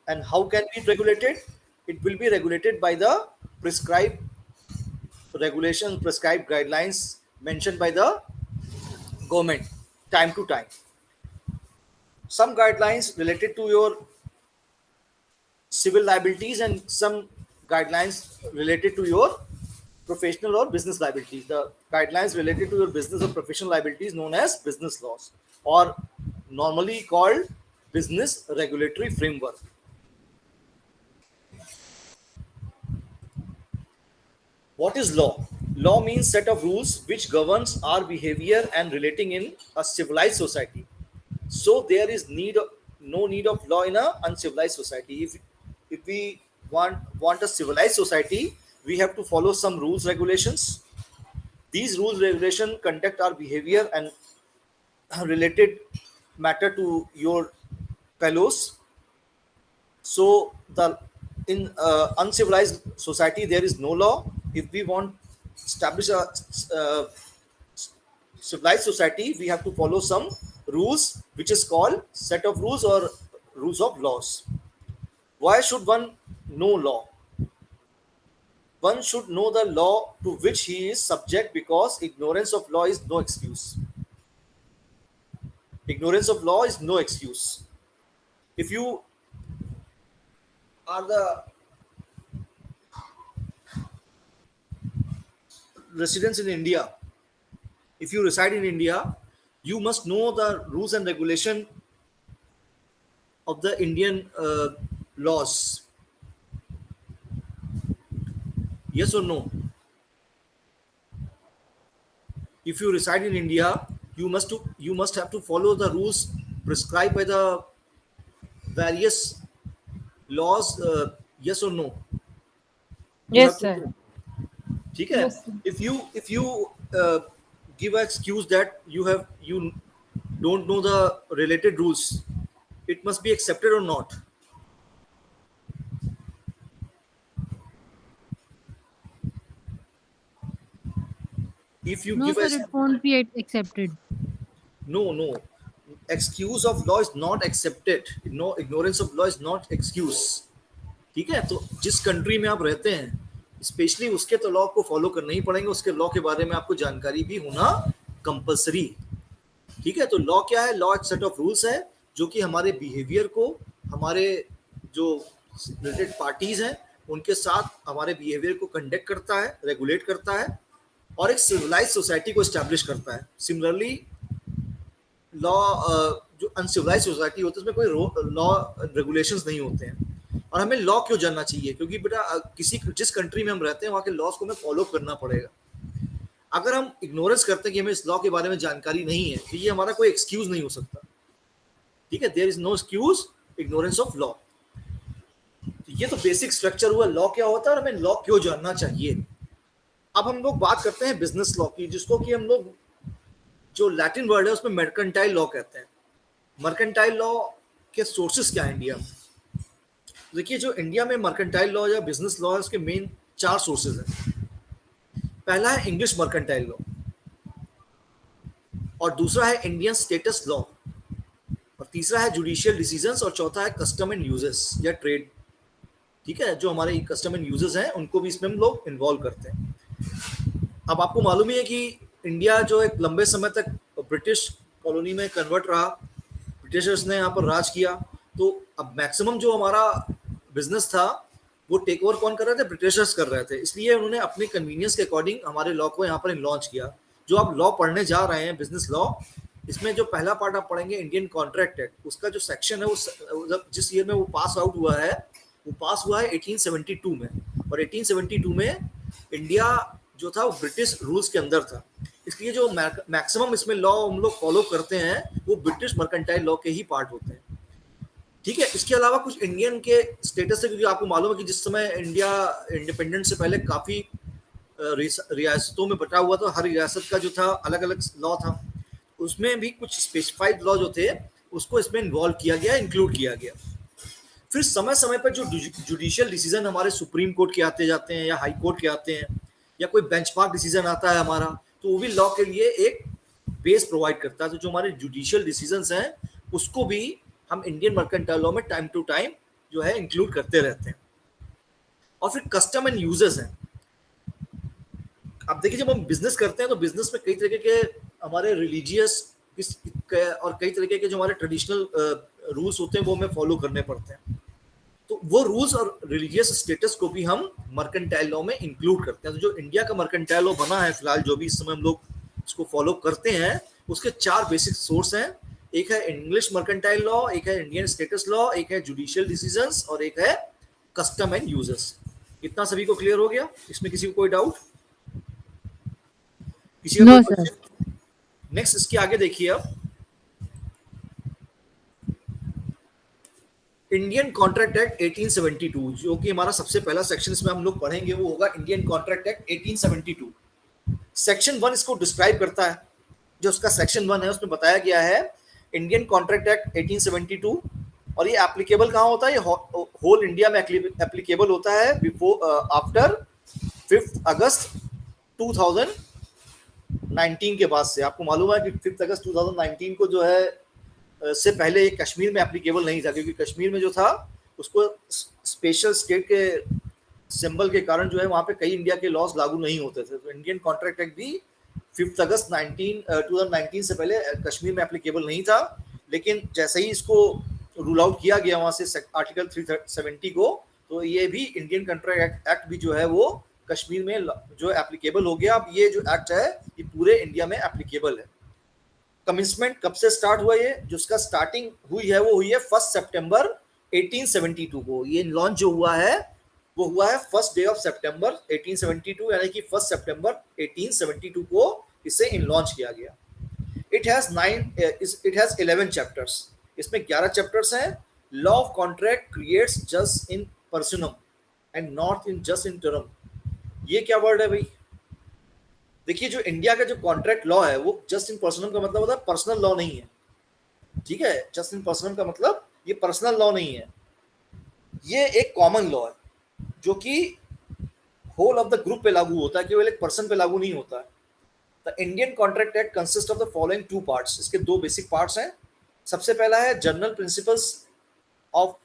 And how can be regulated? It will be regulated by the prescribed regulations, prescribed guidelines mentioned by the government time to time. Some guidelines related to your civil liabilities and some guidelines related to your professional or business liabilities. The guidelines related to your business or professional liabilities known as business laws, or normally called business regulatory framework. What is law? Law means set of rules which governs our behavior and relating in a civilized society. So there is no need of law in a uncivilized society. If we want a civilized society, we have to follow some rules regulations. These rules regulation conduct our behavior and related matter to your fellows. So the in uncivilized society there is no law. If we want establish a uh, civilized society, we have to follow some rules, which is called set of rules or rules of laws. Why should one know law? One should know the law to which he is subject, because ignorance of law is no excuse. Ignorance of law is no excuse. If you are the residents in India, if you reside in India, you must know the rules and regulation of the Indian laws. Yes or no? If you reside in India, you must have to follow the rules prescribed by the various laws. Yes or no? You have Yes, to. sir. ठीक है? Yes, sir. If you give an excuse that you don't know the related rules, it must be accepted or not. If you No, give sir, us it won't be accepted. no, excuse of law is not accepted. No, ignorance of law is not excuse. ठीक है? तो जिस country में आप रहते हैं, specially उसके तो लॉ को फॉलो करना ही पड़ेंगे, उसके लॉ के बारे में आपको जानकारी भी होना कंपलसरी। ठीक है? तो लॉ क्या है? लॉ एक सेट ऑफ रूल्स है जो कि हमारे बिहेवियर को, हमारे जो रिलेटेड पार्टीज हैं उनके साथ हमारे बिहेवियर को कंडक्ट करता है, रेगुलेट करता है, और एक सिविलाइज सोसाइटी को स्टैब्लिश करता है। सिमिलरली लॉ, जो अनसिविलाइज सोसाइटी होती है उसमें कोई लॉ रेगुलेशंस नहीं होते हैं। और हमें लॉ क्यों जानना चाहिए? क्योंकि बेटा किसी जिस कंट्री में हम रहते हैं वहाँ के लॉज को हमें फॉलो करना पड़ेगा। अगर हम इग्नोरेंस करते हैं कि हमें इस लॉ के बारे में जानकारी नहीं है, तो ये हमारा कोई एक्सक्यूज नहीं हो सकता। ठीक है? There is no excuse ignorance of law. ये तो बेसिक स्ट्रक्चर हुआ लॉ क्या होता है और हमें लॉ क्यों जानना चाहिए। अब हम लोग बात करते हैं बिजनेस लॉ की, जिसको कि हम लोग जो लैटिन वर्ड है उसमें मर्केंटाइल लॉ कहते हैं। मर्केंटाइल लॉ के सोर्सेस क्या है इंडिया में? देखिए, जो इंडिया में मर्केंटाइल लॉ या बिजनेस लॉ है उसके मेन 4 सोर्सेज हैं। पहला है इंग्लिश मर्केंटाइल लॉ, और दूसरा है इंडियन स्टेटस लॉ, और तीसरा है जुडिशियल डिसीजंस, और चौथा है कस्टम एंड यूजेस या ट्रेड। ठीक है? जो हमारे कस्टम एंड यूजेस हैं उनको भी इसमें हम लोग इन्वॉल्व करते हैं। अब आपको मालूम ही है कि इंडिया जो एक लंबे समय तक ब्रिटिश कॉलोनी में कन्वर्ट रहा, ब्रिटिशर्स ने यहाँ पर राज किया, तो अब मैक्सिमम जो हमारा बिजनेस था वो टेक ओवर कौन कर रहे थे? ब्रिटिशर्स कर रहे थे। इसलिए उन्होंने अपने कन्वीनियंस के अकॉर्डिंग हमारे लॉ को यहाँ पर लॉन्च किया। जो आप लॉ पढ़ने जा रहे हैं बिजनेस लॉ, इसमें जो पहला पार्ट आप पढ़ेंगे इंडियन कॉन्ट्रैक्ट एक्ट, उसका जो सेक्शन है वो जिस ईयर में वो पास आउट हुआ है, वो पास हुआ है 1872 में, और 1872 में इंडिया जो था वो ब्रिटिश रूल्स के अंदर था। इसलिए जो मैक्सिमम इसमें लॉ हम लोग फॉलो करते हैं वो ब्रिटिश मर्केंटाइल लॉ के ही पार्ट होते हैं। ठीक है? इसके अलावा कुछ इंडियन के स्टेटस है, क्योंकि आपको मालूम है कि जिस समय इंडिया इंडिपेंडेंस से पहले काफ़ी रियासतों में बटा हुआ था, हर रियासत का जो था अलग अलग लॉ था, उसमें भी कुछ स्पेसिफाइड लॉ जो थे उसको इसमें इन्वॉल्व किया गया, इंक्लूड किया गया। फिर समय समय पर जो जुडिशियल डिसीजन हमारे सुप्रीम कोर्ट के आते जाते हैं या हाई कोर्ट के आते हैं, या कोई बेंचमार्क डिसीजन आता है हमारा, तो वो भी लॉ के लिए एक बेस प्रोवाइड करता है। तो जो हमारे जुडिशियल डिसीजंस हैं उसको भी हम इंडियन मर्केंटाइल लॉ में टाइम टू टाइम जो है इंक्लूड करते रहते हैं। और फिर कस्टम एंड यूजर्स हैं। अब देखिए जब हम बिजनेस करते हैं तो बिजनेस में कई तरीके के हमारे रिलीजियस और कई तरीके के जो हमारे ट्रेडिशनल रूल्स होते हैं वो हमें फॉलो करने पड़ते हैं। तो वो रूल्स और रिलीजियस स्टेटस को भी हम मर्केंटाइल लॉ में इंक्लूड करते हैं। तो जो इंडिया का मर्केंटाइल लॉ बना है फिलहाल, जो भी इस समय हम लोग इसको फॉलो करते हैं, उसके 4 बेसिक सोर्स हैं। एक है इंग्लिश मर्केंटाइल लॉ, एक है इंडियन स्टेटस लॉ, एक है जुडिशियल डिसीजंस और एक है कस्टम एंड यूजर्स। इतना सभी को क्लियर हो गया? इसमें किसी को कोई डाउट, किसी का नो कोई सर। क्वेश्चन? नेक्स्ट इसके आगे देखिए आप, इंडियन कॉन्ट्रैक्ट एक्ट 1872, जो कि हमारा सबसे पहला सेक्शन इसमें हम लोग पढ़ेंगे वो होगा इंडियन कॉन्ट्रैक्ट एक्ट 1872। सेक्शन 1 इसको डिस्क्राइब करता है। जो उसका सेक्शन 1 है उसमें बताया गया है इंडियन कॉन्ट्रैक्ट एक्ट 1872, और ये एप्लीकेबल कहाँ होता है? ये होल इंडिया में एप्लीकेबल होता है बिफोर आफ्टर 5 अगस्त 2019 के बाद से। आपको मालूम है कि 5 अगस्त 2019 को जो है से पहले ये कश्मीर में एप्लीकेबल नहीं था, क्योंकि कश्मीर में जो था उसको स्पेशल स्टेट के सिंबल के कारण जो है वहाँ पे कई इंडिया के लॉज लागू नहीं होते थे। तो इंडियन कॉन्ट्रैक्ट एक्ट भी 5 अगस्त 2019 से पहले कश्मीर में एप्लीकेबल नहीं था। लेकिन जैसे ही इसको रूल आउट किया गया वहाँ से आर्टिकल 370 को, तो ये भी इंडियन कॉन्ट्रैक्ट एक्ट भी जो है वो कश्मीर में जो एप्लीकेबल हो गया। अब ये जो एक्ट है ये पूरे इंडिया में एप्लीकेबल है। कमिंसमेंट कब से स्टार्ट हुआ? ये जो उसका स्टार्टिंग हुई है वो हुई है 1 सितंबर 1872 को। ये लॉन्च जो हुआ है वो हुआ है 1 डे ऑफ सितंबर 1872, यानी कि 1 सितंबर 1872 को इसे इन लॉन्च किया गया। It has 11 chapters. इसमें 11 चैप्टर्स हैं। Law of contract creates just in personam and not in just in term. ये क्या वर्ड है भाई? देखिए जो इंडिया का जो कॉन्ट्रैक्ट लॉ है वो जस्ट इन पर्सनम का मतलब होता है पर्सनल लॉ नहीं है, ठीक है? जस्ट इन पर्सनम का मतलब ये पर्सनल लॉ नहीं है, ये एक कॉमन लॉ है जो कि होल ऑफ द ग्रुप पे लागू होता है, केवल एक पर्सन पे लागू नहीं होता है। The Indian contract act consist of the following 2 parts. इसके 2 बेसिक पार्ट्स हैं। सबसे पहला है general principles of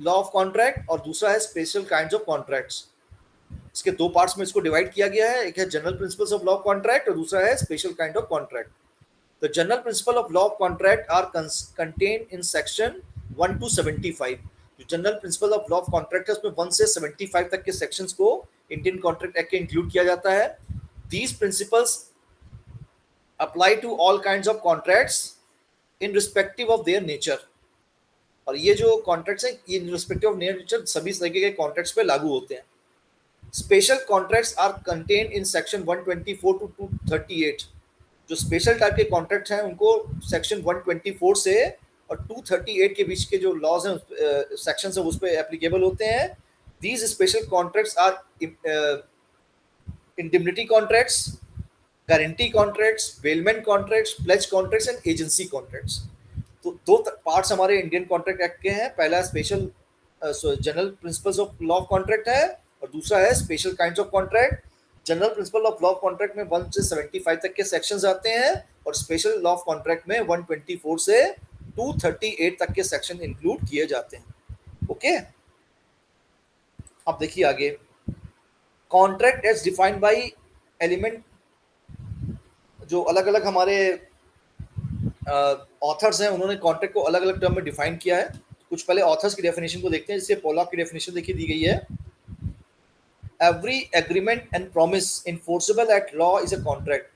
law of contract और दूसरा है स्पेशल काइंड्स ऑफ कॉन्ट्रैक्ट्स। इसके 2 पार्ट्स में इसको डिवाइड किया गया है। एक है general principles of law of contract और दूसरा है special kind of contract. The general principle of law of contract are contained in section 1 to 75। जो general principle of law of contract है उसमें 1 से 75 तक के सेक्शंस को इंडियन कॉन्ट्रैक्ट एक्ट के इंक्लूड किया जाता है। These principles apply to all kinds of contracts in respective of their nature. और ये जो कॉन्ट्रैक्ट्स हैं ये इन रिस्पेक्टिव ऑफ नेचर सभी तरीके के कॉन्ट्रैक्ट्स पे लागू होते हैं। Special contracts are contained in section 124 to 238। जो स्पेशल टाइप के कॉन्ट्रैक्ट्स हैं उनको सेक्शन 124 से और 238 के बीच के जो लॉज हैं सेक्शन है उस पर एप्लीकेबल होते हैं। These special contracts are indemnity contracts, guarantee contracts, bailment contracts, pledge contracts and agency contracts. तो 2 पार्ट्स हमारे इंडियन कॉन्ट्रैक्ट एक्ट के हैं। पहला special general principles of law of contract है और दूसरा है special kinds of contract. General principle of law of contract में 1 से 75 तक के सेक्शंस आते हैं और स्पेशल लॉ ऑफ कॉन्ट्रैक्ट में 124 से 238 तक के सेक्शन इंक्लूड किए जाते हैं। ओके, अब देखिए आगे, contract as defined by element. जो अलग अलग हमारे ऑथर्स हैं उन्होंने कॉन्ट्रैक्ट को अलग अलग टर्म में डिफाइन किया है। कुछ पहले ऑथर्स की डेफिनेशन को देखते हैं। जिससे पोलॉक की डेफिनेशन देखिए दी गई है, every agreement and promise enforceable at law is a contract.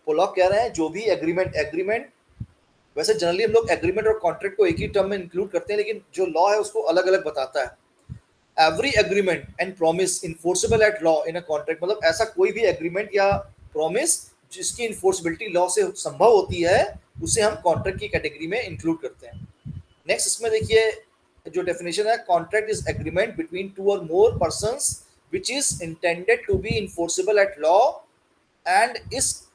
Pollock कह रहे हैं जो भी एग्रीमेंट वैसे जनरली हम लोग एग्रीमेंट और कॉन्ट्रैक्ट को एक ही टर्म में इंक्लूड करते हैं, लेकिन जो लॉ है उसको अलग अलग बताता है। Every agreement and promise enforceable at law in a contract, मतलब ऐसा कोई भी एग्रीमेंट या प्रॉमिस जिसकी इन्फोर्सबिलिटी लॉ से संभव होती है उसे हम कॉन्ट्रैक्ट की कैटेगरी में इंक्लूड करते हैं। नेक्स्ट इसमें देखिए जो डेफिनेशन है, contract is agreement between 2 or more persons which is intended to be enforceable at law and is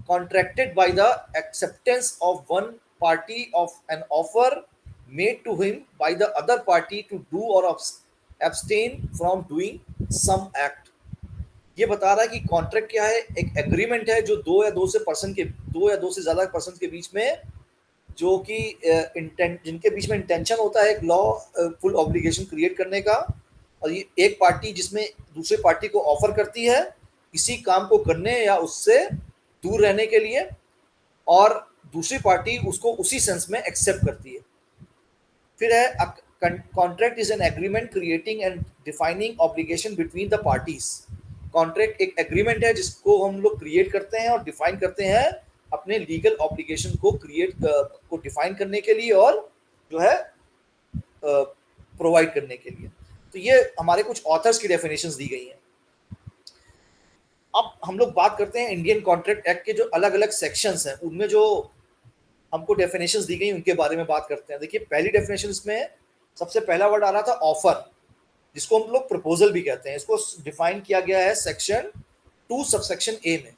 contracted by the acceptance of one party of an offer made to him by the other party to do or abstain from doing some act। ये बता रहा है कि contract क्या है। एक agreement है जो 2 या 2 से ज्यादा पर्सन के बीच में जो कि इंटेंट, जिनके बीच में इंटेंशन होता है एक लॉ फुल ऑब्लिगेशन क्रिएट करने का, और ये एक पार्टी जिसमें दूसरी पार्टी को ऑफर करती है किसी काम को करने या उससे दूर रहने के लिए, और दूसरी पार्टी उसको उसी सेंस में एक्सेप्ट करती है। फिर है contract is an agreement creating and defining obligation between the parties. Contract एक एग्रीमेंट है जिसको हम लोग क्रिएट करते हैं और डिफाइन करते हैं अपने लीगल ऑब्लिगेशन को को डिफाइन करने के लिए और जो है प्रोवाइड करने के लिए। तो ये हमारे कुछ ऑथर्स की डेफिनेशंस दी गई हैं। अब हम लोग बात करते हैं इंडियन कॉन्ट्रैक्ट एक्ट के जो अलग अलग सेक्शंस हैं, उनमें जो हमको डेफिनेशंस दी गई उनके बारे में बात करते हैं। देखिए पहली डेफिनेशन में सबसे पहला वर्ड आ रहा था ऑफर, जिसको हम लोग प्रपोजल भी कहते हैं। इसको डिफाइन किया गया है सेक्शन 2 सबसेक्शन ए में।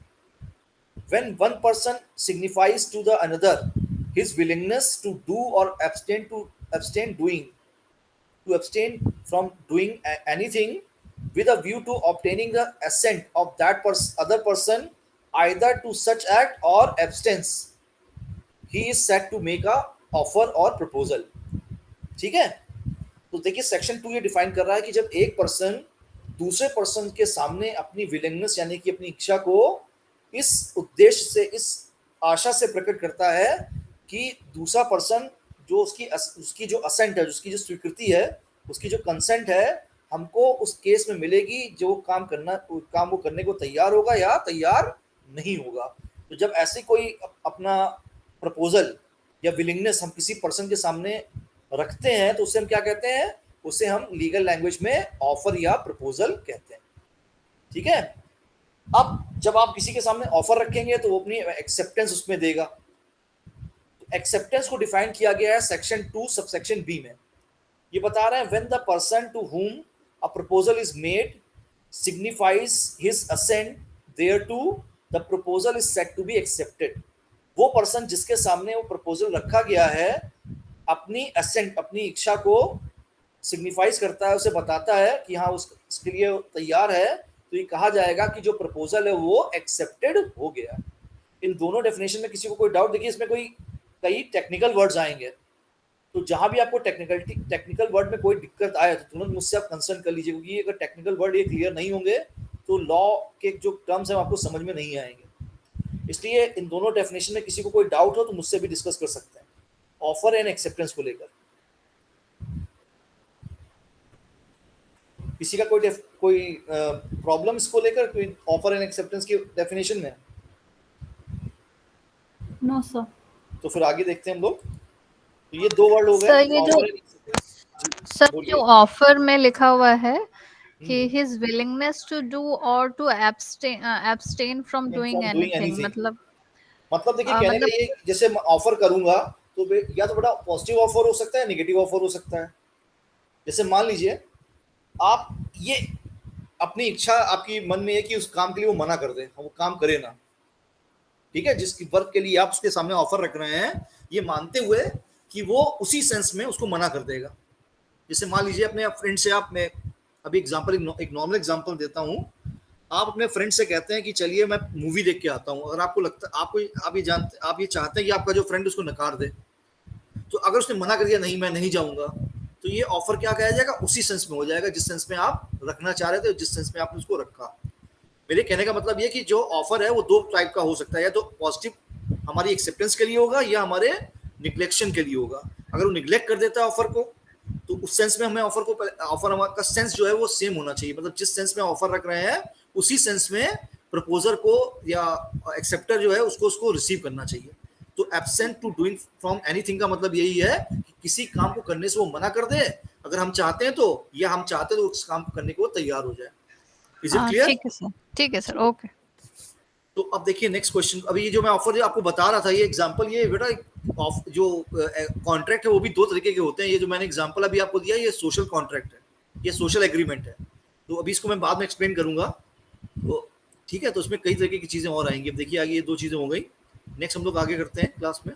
When one person signifies to the another his willingness to do or abstain from doing anything with a view to obtaining the assent of that other person either to such act or abstains, he is said to make a offer or proposal। ठीक है, तो देखिए section 2 ये define कर रहा है कि जब एक पर्सन दूसरे पर्सन के सामने अपनी विलिंगनेस यानी कि अपनी इच्छा को इस उद्देश्य से, इस आशा से प्रकट करता है कि दूसरा पर्सन जो उसकी जो असेंट है, उसकी जो स्वीकृति है, उसकी जो कंसेंट है, हमको उस केस में मिलेगी जो काम वो करने को तैयार होगा या तैयार नहीं होगा। तो जब ऐसी कोई अपना प्रपोजल या विलिंगनेस हम किसी पर्सन के सामने रखते हैं तो उससे हम क्या कहते हैं, उसे हम लीगल लैंग्वेज में ऑफर या प्रपोजल कहते हैं। ठीक है, अब जब आप किसी के सामने ऑफर रखेंगे तो वो अपनी एक्सेप्टेंस उसमें देगा। एक्सेप्टेंस को डिफाइन किया गया है सेक्शन 2 सबसेक्शन बी में। ये बता रहे हैं when the person to whom a proposal is made signifies his assent thereto, the proposal is said to be accepted। वो पर्सन जिसके सामने वो प्रपोजल रखा गया है अपनी असेंट, अपनी इच्छा को सिग्निफाइज करता है, उसे बताता है कि हाँ उसके लिए तैयार है, तो ये कहा जाएगा कि जो प्रपोजल है वो एक्सेप्टेड हो गया। इन दोनों डेफिनेशन में किसी को कोई डाउट, देखिए इसमें कई टेक्निकल वर्ड्स आएंगे, तो जहां भी आपको टेक्निकल वर्ड में कोई दिक्कत आए तो तुरंत मुझसे आप कंसर्न कर लीजिए, क्योंकि अगर टेक्निकल वर्ड ये क्लियर नहीं होंगे तो लॉ के जो टर्म्स हैं आपको समझ में नहीं आएंगे। इसलिए इन दोनों डेफिनेशन में किसी को कोई डाउट हो तो मुझसे भी डिस्कस कर सकते हैं ऑफर एंड एक्सेप्टेंस को लेकर। किसी का कोई प्रॉब्लम इसको लेकर, कोई ऑफर एंड एक्सेप्टेंस की डेफिनेशन में? No sir. तो फिर आगे देखते हैं हम लोग। तो ये दो वर्ड हो गए सर, ये जो सर जो ऑफर में लिखा हुआ है कि his willingness to do or to abstain from doing anything, मतलब देखिए कहने का ये, जैसे मैं ऑफर करूंगा तो या तो बड़ा पॉजिटिव ऑफर हो सकता है, नेगेटिव ऑफर हो सकता है। जैसे मान लीजिए आप ये अपनी इच्छा आपकी मन में है कि उस काम के लिए वो मना कर दे, वो काम करे ना, ठीक है, जिस वर्क के लिए आप उसके सामने ऑफर रख रहे हैं, ये मानते हुए कि वो उसी सेंस में उसको मना कर देगा। जैसे मान लीजिए अपने फ्रेंड से आप, मैं अभी एक नॉर्मल एग्जांपल देता हूँ, आप अपने फ्रेंड से कहते हैं कि चलिए मैं मूवी देख के आता हूँ, अगर आपको लगता आप ये चाहते हैं कि आपका जो फ्रेंड उसको नकार दे, तो अगर उसने मना कर दिया नहीं मैं नहीं जाऊंगा, तो ये ऑफर क्या कहा जाएगा, उसी सेंस में हो जाएगा जिस सेंस में आप रखना चाह रहे थे, जिस सेंस में आपने उसको रखा। मेरे कहने का मतलब ये कि जो ऑफर है वो दो टाइप का हो सकता है, या तो पॉजिटिव हमारी एक्सेप्टेंस के लिए होगा या हमारे निग्लेक्शन के लिए होगा। अगर वो निग्लेक्ट कर देता है ऑफर को, तो उस सेंस में हमें ऑफर का सेंस जो है वो सेम होना चाहिए, मतलब जिस सेंस में ऑफर रख रहे हैं उसी सेंस में प्रपोजर को या एक्सेप्टर जो है उसको रिसीव करना चाहिए। तो absent to doing from anything का मतलब यही है कि किसी काम को करने से वो मना कर दे अगर हम चाहते हैं तो, या हम चाहते हैं तो उस काम को करने को तैयार हो जाए। Is it clear? ठीक है सर, ओके। तो अब देखिए नेक्स्ट क्वेश्चन। अभी ये जो मैं ऑफर जो आपको बता रहा था, ये एग्जांपल, ये बेटा जो कॉन्ट्रैक्ट है वो भी दो तरीके के होते हैं। ये जो मैंने एग्जांपल अभी आपको दिया ये सोशल कॉन्ट्रैक्ट है, ये सोशल एग्रीमेंट है, तो अभी इसको मैं बाद में एक्सप्लेन करूंगा। तो ठीक है, तो उसमें कई तरीके की चीजें और आएंगी। अब देखिए आगे ये दो चीजें हो गई, नेक्स्ट हम लोग आगे करते हैं क्लास में।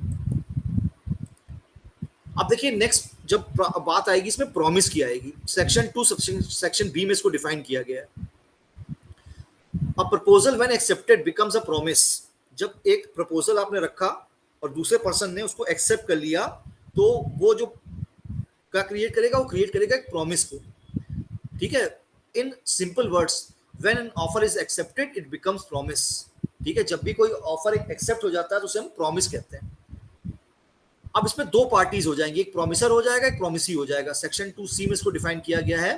अब देखिए नेक्स्ट जब बात आएगी इसमें प्रॉमिस की आएगी, सेक्शन 2 सेक्शन बी में इसको डिफाइन किया गया है। A proposal when accepted becomes a promise। जब एक प्रपोजल आपने रखा और दूसरे पर्सन ने उसको एक्सेप्ट कर लिया, तो वो जो क्या क्रिएट करेगा, वो क्रिएट करेगा एक प्रॉमिस को। ठीक है, in simple words, when an offer is accepted it becomes promise. ठीक है, जब भी कोई ऑफर एक्सेप्ट हो जाता है तो उसे हम प्रॉमिस कहते हैं। अब इसमें दो पार्टीज हो जाएंगी, एक प्रोमिसर हो जाएगा, एक प्रोमिसी हो जाएगा। सेक्शन 2C में इसको डिफाइन किया गया है।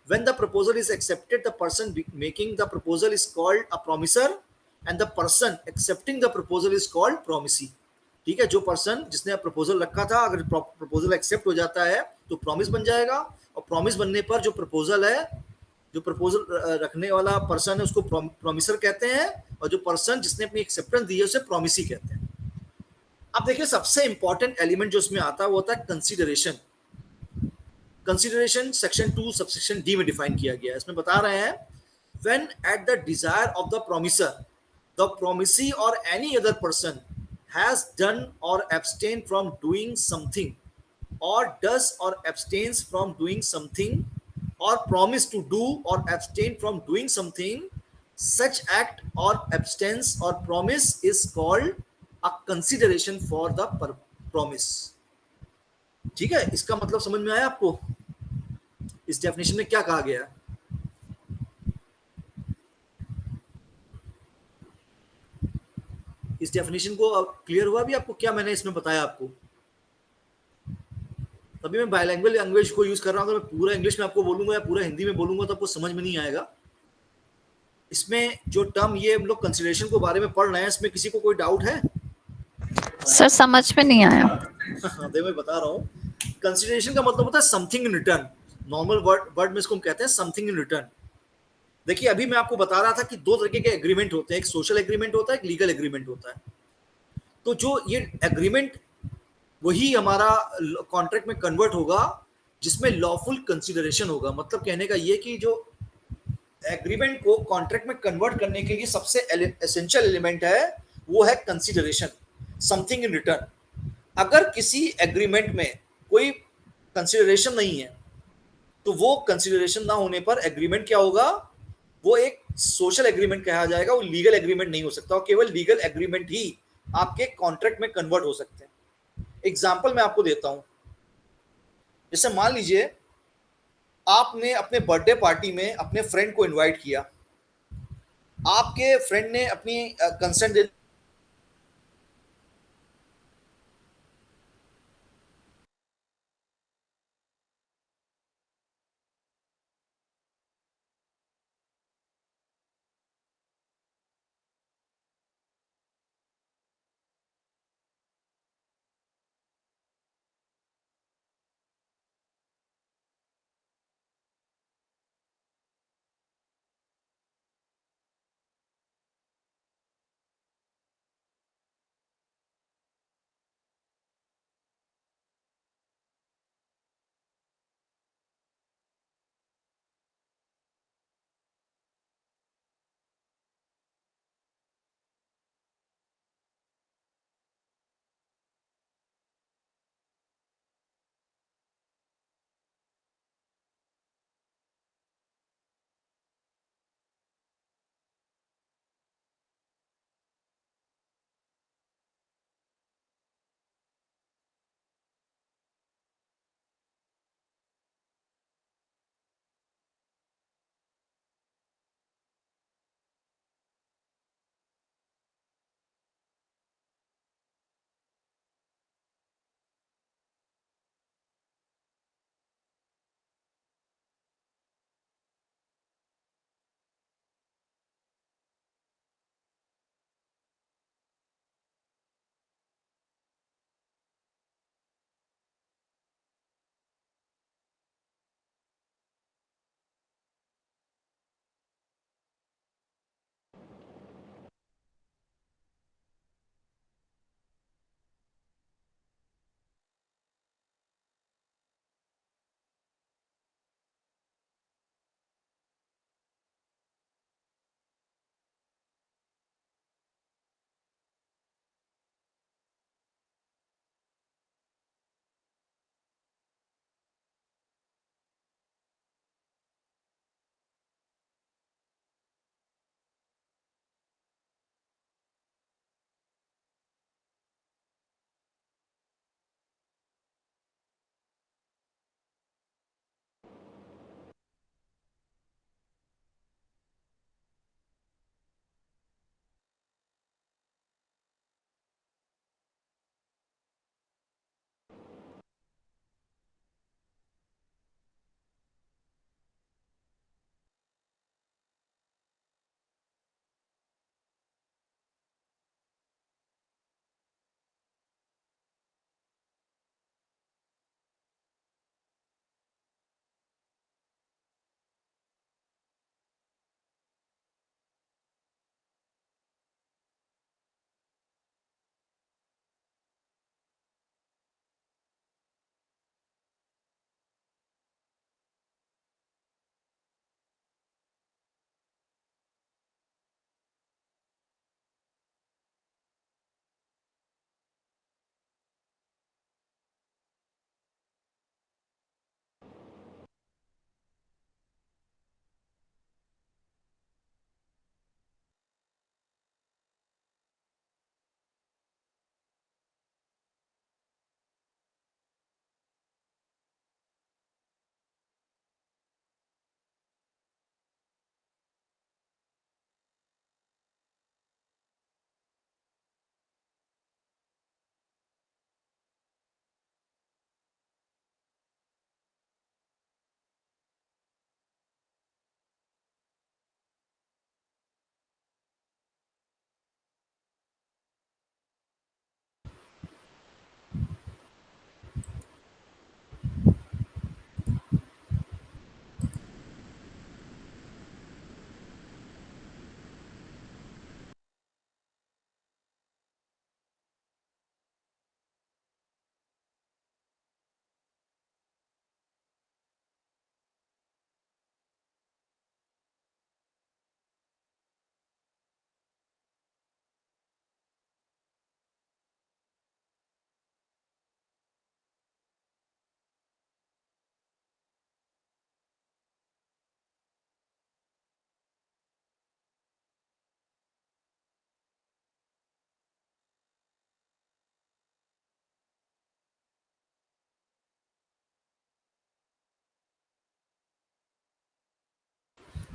When the proposal is accepted the person making the proposal is called a promisor and the person accepting the proposal is called promisee. ठीक है, जो पर्सन जिसने प्रपोजल रखा था, अगर प्रपोजल एक्सेप्ट हो जाता है तो प्रॉमिस बन जाएगा, और प्रॉमिस बनने पर जो प्रपोजल है, जो प्रपोजल रखने वाला पर्सन है उसको प्रोमिसर कहते हैं, और जो पर्सन जिसने अपनी एक्सेप्टेंस दी है उसे प्रोमिसी कहते हैं। अब देखिए, सबसे इंपॉर्टेंट एलिमेंट जो इसमें आता है वो होता है consideration. Consideration section 2 subsection D में डिफाइन किया गया है। इसमें बता रहे हैं, when at the desire of the promisor the promisee or any other person has done or abstain from doing something or does or abstains from doing something or promise to do or abstain from doing something, such act or abstinence or promise is called a consideration for the promise। ठीक है, इसका मतलब समझ में आया आपको? इस definition में क्या कहा गया है? इस डेफिनेशन को क्लियर हुआ भी आपको, क्या मैंने इसमें बताया आपको? तभी मैं बायलैंग्वेज लैंग्वेज को यूज कर रहा हूं। अगर मैं पूरा इंग्लिश में आपको बोलूंगा या पूरा हिंदी में बोलूंगा तो आपको समझ में नहीं आएगा। इसमें जो टर्म ये हम लोग कंसिडरेशन को बारे में पढ़ रहे हैं, इसमें किसी को कोई डाउट है? सर समझ में नहीं आया। देखो मैं बता रहा हूँ, कंसिडरेशन का मतलब होता है something in return. Normal word में इसको हम कहते हैं समथिंग इन रिटर्न। देखिए, अभी मैं आपको बता रहा था कि दो तरीके के एग्रीमेंट होते हैं, एक सोशल एग्रीमेंट होता है, एक लीगल एग्रीमेंट होता है। तो जो ये एग्रीमेंट वही हमारा कॉन्ट्रैक्ट में कन्वर्ट होगा जिसमें लॉफुल कंसिडरेशन होगा। मतलब कहने का ये कि जो एग्रीमेंट को कॉन्ट्रैक्ट में कन्वर्ट करने के लिए सबसे एसेंशियल एलिमेंट है वो है कंसिडरेशन, समथिंग इन रिटर्न। अगर किसी एग्रीमेंट में कोई कंसिडरेशन नहीं है तो वो कंसिडरेशन ना होने पर एग्रीमेंट क्या होगा, वो एक सोशल एग्रीमेंट कहा जाएगा, वो लीगल एग्रीमेंट नहीं हो सकता, और केवल लीगल एग्रीमेंट ही आपके कॉन्ट्रैक्ट में कन्वर्ट हो सकते हैं। एग्जाम्पल मैं आपको देता हूं, जैसे मान लीजिए आपने अपने बर्थडे पार्टी में अपने फ्रेंड को इनवाइट किया, आपके फ्रेंड ने अपनी कंसेंट दे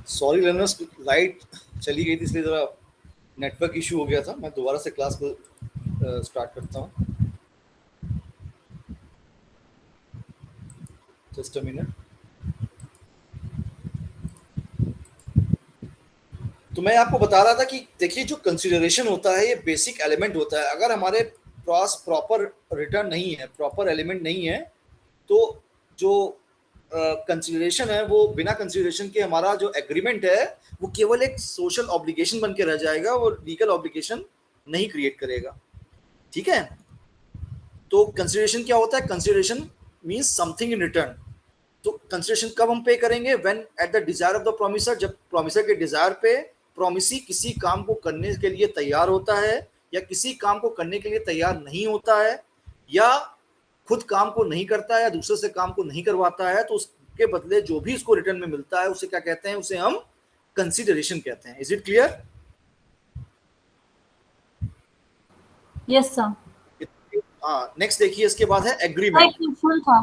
सॉरी लर्नर्स, लाइट चली गई थी इसलिए जरा नेटवर्क इशू हो गया था। मैं दोबारा से क्लास को स्टार्ट करता हूँ, जस्ट अ मिनट। तो मैं आपको बता रहा था कि देखिए जो कंसिडरेशन होता है ये बेसिक एलिमेंट होता है। अगर हमारे पास प्रॉपर रिटर्न नहीं है, प्रॉपर एलिमेंट नहीं है, तो जो कंसिडरेशन है वो बिना कंसिडरेशन के हमारा जो एग्रीमेंट है वो केवल एक सोशल ऑब्लिगेशन बन के रह जाएगा, वो लीगल ऑब्लिगेशन नहीं क्रिएट करेगा। ठीक है, तो कंसिडरेशन क्या होता है? Consideration means something in return. तो कंसिडरेशन कब हम पे करेंगे? When at the desire of the promisor, जब प्रोमिसर के डिजायर पे प्रोमिसी किसी काम को करने के लिए तैयार होता है या किसी काम को करने के लिए तैयार नहीं होता है, या खुद काम को नहीं करता है या दूसरे से काम को नहीं करवाता है, तो उसके बदले जो भी उसको रिटर्न में मिलता है उसे क्या कहते हैं? उसे हम कंसिडरेशन कहते हैं। Is it clear? Yes sir. हाँ, नेक्स्ट देखिए, इसके बाद है एक एग्रीमेंट। क्वेश्चन था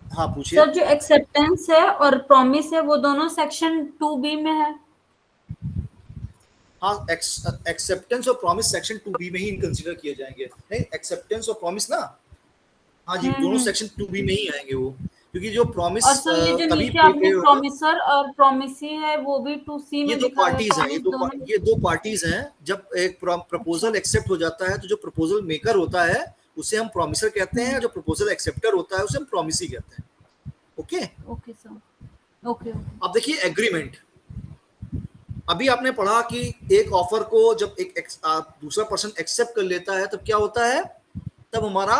हाँ पूछिए। सर, जो एक्सेप्टेंस है और प्रॉमिस है वो दोनों सेक्शन 2B में है। हाँ, एक्सेप्टेंस और प्रॉमिस सेक्शन 2B में ही कंसीडर किए जाएंगे। नहीं, एक्सेप्टेंस और प्रॉमिस ना, हाँ जी, दोनों सेक्शन 2B में ही आएंगे वो, क्योंकि जो प्रॉमिस और सर ये जो तभी नीचे आपने प्रॉमिसर और प्रॉमिसी है वो भी 2C ये में दो लिखा है। पार्टीज हैं, ये दो पार्टीज हैं। जब एक प्रपोजल एक्सेप्ट हो जाता है तो जो प्रपोजल मेकर होता है उसे हम प्रॉमिसर कहते हैं, जो प्रपोजल एक्सेप्टर होता है उसे हम प्रॉमिसी कहते हैं। Okay okay sir, okay. अब देखिए एग्रीमेंट। अभी आपने पढ़ा कि एक ऑफर को जब दूसरा पर्सन एक्सेप्ट कर लेता है तब क्या होता है? तब हमारा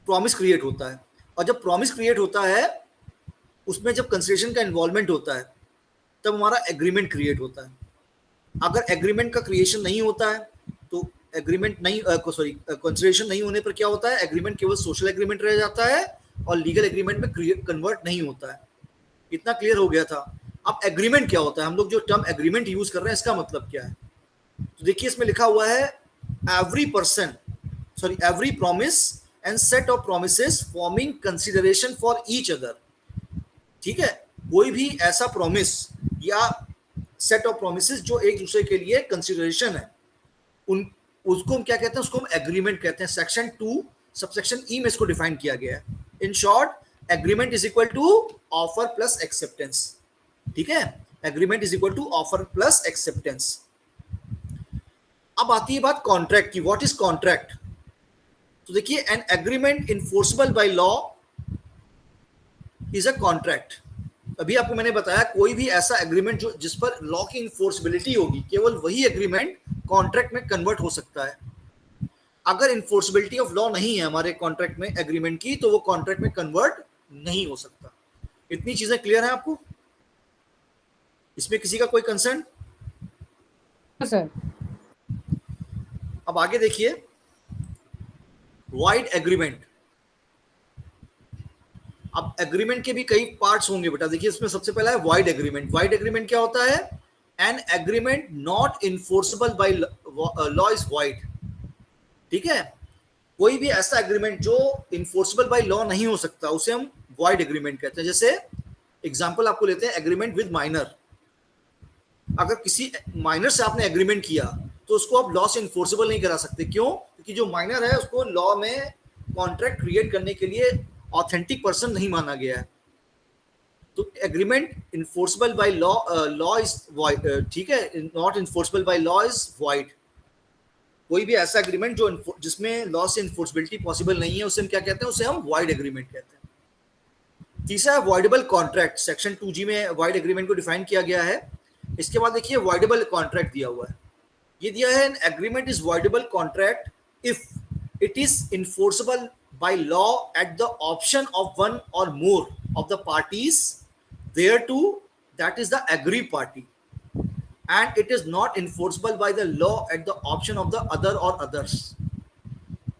प्रॉमिस क्रिएट होता है। और जब प्रॉमिस क्रिएट होता है उसमें जब कंसिडरेशन का इन्वॉल्वमेंट होता है तब हमारा एग्रीमेंट क्रिएट होता है। अगर एग्रीमेंट का क्रिएशन नहीं होता है तो एग्रीमेंट नहीं, कंसिडरेशन नहीं होने पर क्या होता है? एग्रीमेंट केवल सोशल एग्रीमेंट रह जाता है और लीगल एग्रीमेंट में कन्वर्ट नहीं होता है। इतना क्लियर हो गया था। अब एग्रीमेंट क्या होता है? हम लोग जो टर्म एग्रीमेंट यूज कर रहे हैं इसका मतलब क्या है? तो देखिए इसमें लिखा हुआ है every promise and set of promises forming consideration for each other. ठीक है, कोई भी ऐसा प्रॉमिस या सेट ऑफ प्रोमिसेस जो एक दूसरे के लिए कंसिडरेशन है, उसको हम क्या कहते हैं? उसको हम एग्रीमेंट कहते हैं। सेक्शन 2 सबसेक्शन ई में इसको डिफाइन किया गया है। In short, agreement is equal to offer plus acceptance. ठीक है, agreement is equal to offer plus acceptance. अब आती है बात कॉन्ट्रैक्ट की। What is contract? तो देखिए, an agreement enforceable by law is a contract. अभी आपको मैंने बताया कोई भी ऐसा एग्रीमेंट जो जिस पर लॉ की इन्फोर्सिबिलिटी होगी, केवल वही एग्रीमेंट कॉन्ट्रैक्ट में कन्वर्ट हो सकता है। अगर इन्फोर्सिबिलिटी ऑफ लॉ नहीं है हमारे कॉन्ट्रैक्ट में एग्रीमेंट की, तो वो कॉन्ट्रैक्ट में कन्वर्ट नहीं हो सकता। इतनी चीजें क्लियर है आपको? इसमें किसी का कोई कंसर्न? सर अब आगे देखिए, वाइड एग्रीमेंट। अब एग्रीमेंट के भी कई पार्ट्स होंगे बेटा। देखिए इसमें सबसे पहला है वाइड एग्रीमेंट। वाइड एग्रीमेंट क्या होता है? An agreement not enforceable by law is wide. ठीक है, कोई भी ऐसा एग्रीमेंट जो इन्फोर्सेबल बाय लॉ नहीं हो सकता उसे हम वाइड एग्रीमेंट कहते हैं। जैसे एग्जांपल आपको लेते हैं, एग्रीमेंट विद माइनर। अगर किसी माइनर से आपने एग्रीमेंट किया तो उसको आप लॉ से इन्फोर्सेबल नहीं करा सकते। क्यों? क्योंकि जो माइनर है उसको लॉ में कॉन्ट्रैक्ट क्रिएट करने के लिए ऑथेंटिक पर्सन नहीं माना गया है। तो agreement enforceable by law is wide. ठीक है, not enforceable by law is wide. कोई भी ऐसा एग्रीमेंट जो जिसमें लॉ से इन्फोर्सेबिलिटी पॉसिबल नहीं है उसे हम क्या कहते हैं? उसे हम वाइड एग्रीमेंट कहते हैं। तीसरा है वाइडेबल कॉन्ट्रैक्ट। सेक्शन 2G में वाइड एग्रीमेंट को डिफाइन किया गया है। इसके बाद देखिए वाइडेबल कॉन्ट्रैक्ट दिया हुआ है। ये दिया है, an agreement is voidable contract if it is enforceable by law at the option of one or more of the parties thereto, that is the aggrieved party, and it is not enforceable by the law at the option of the other or others।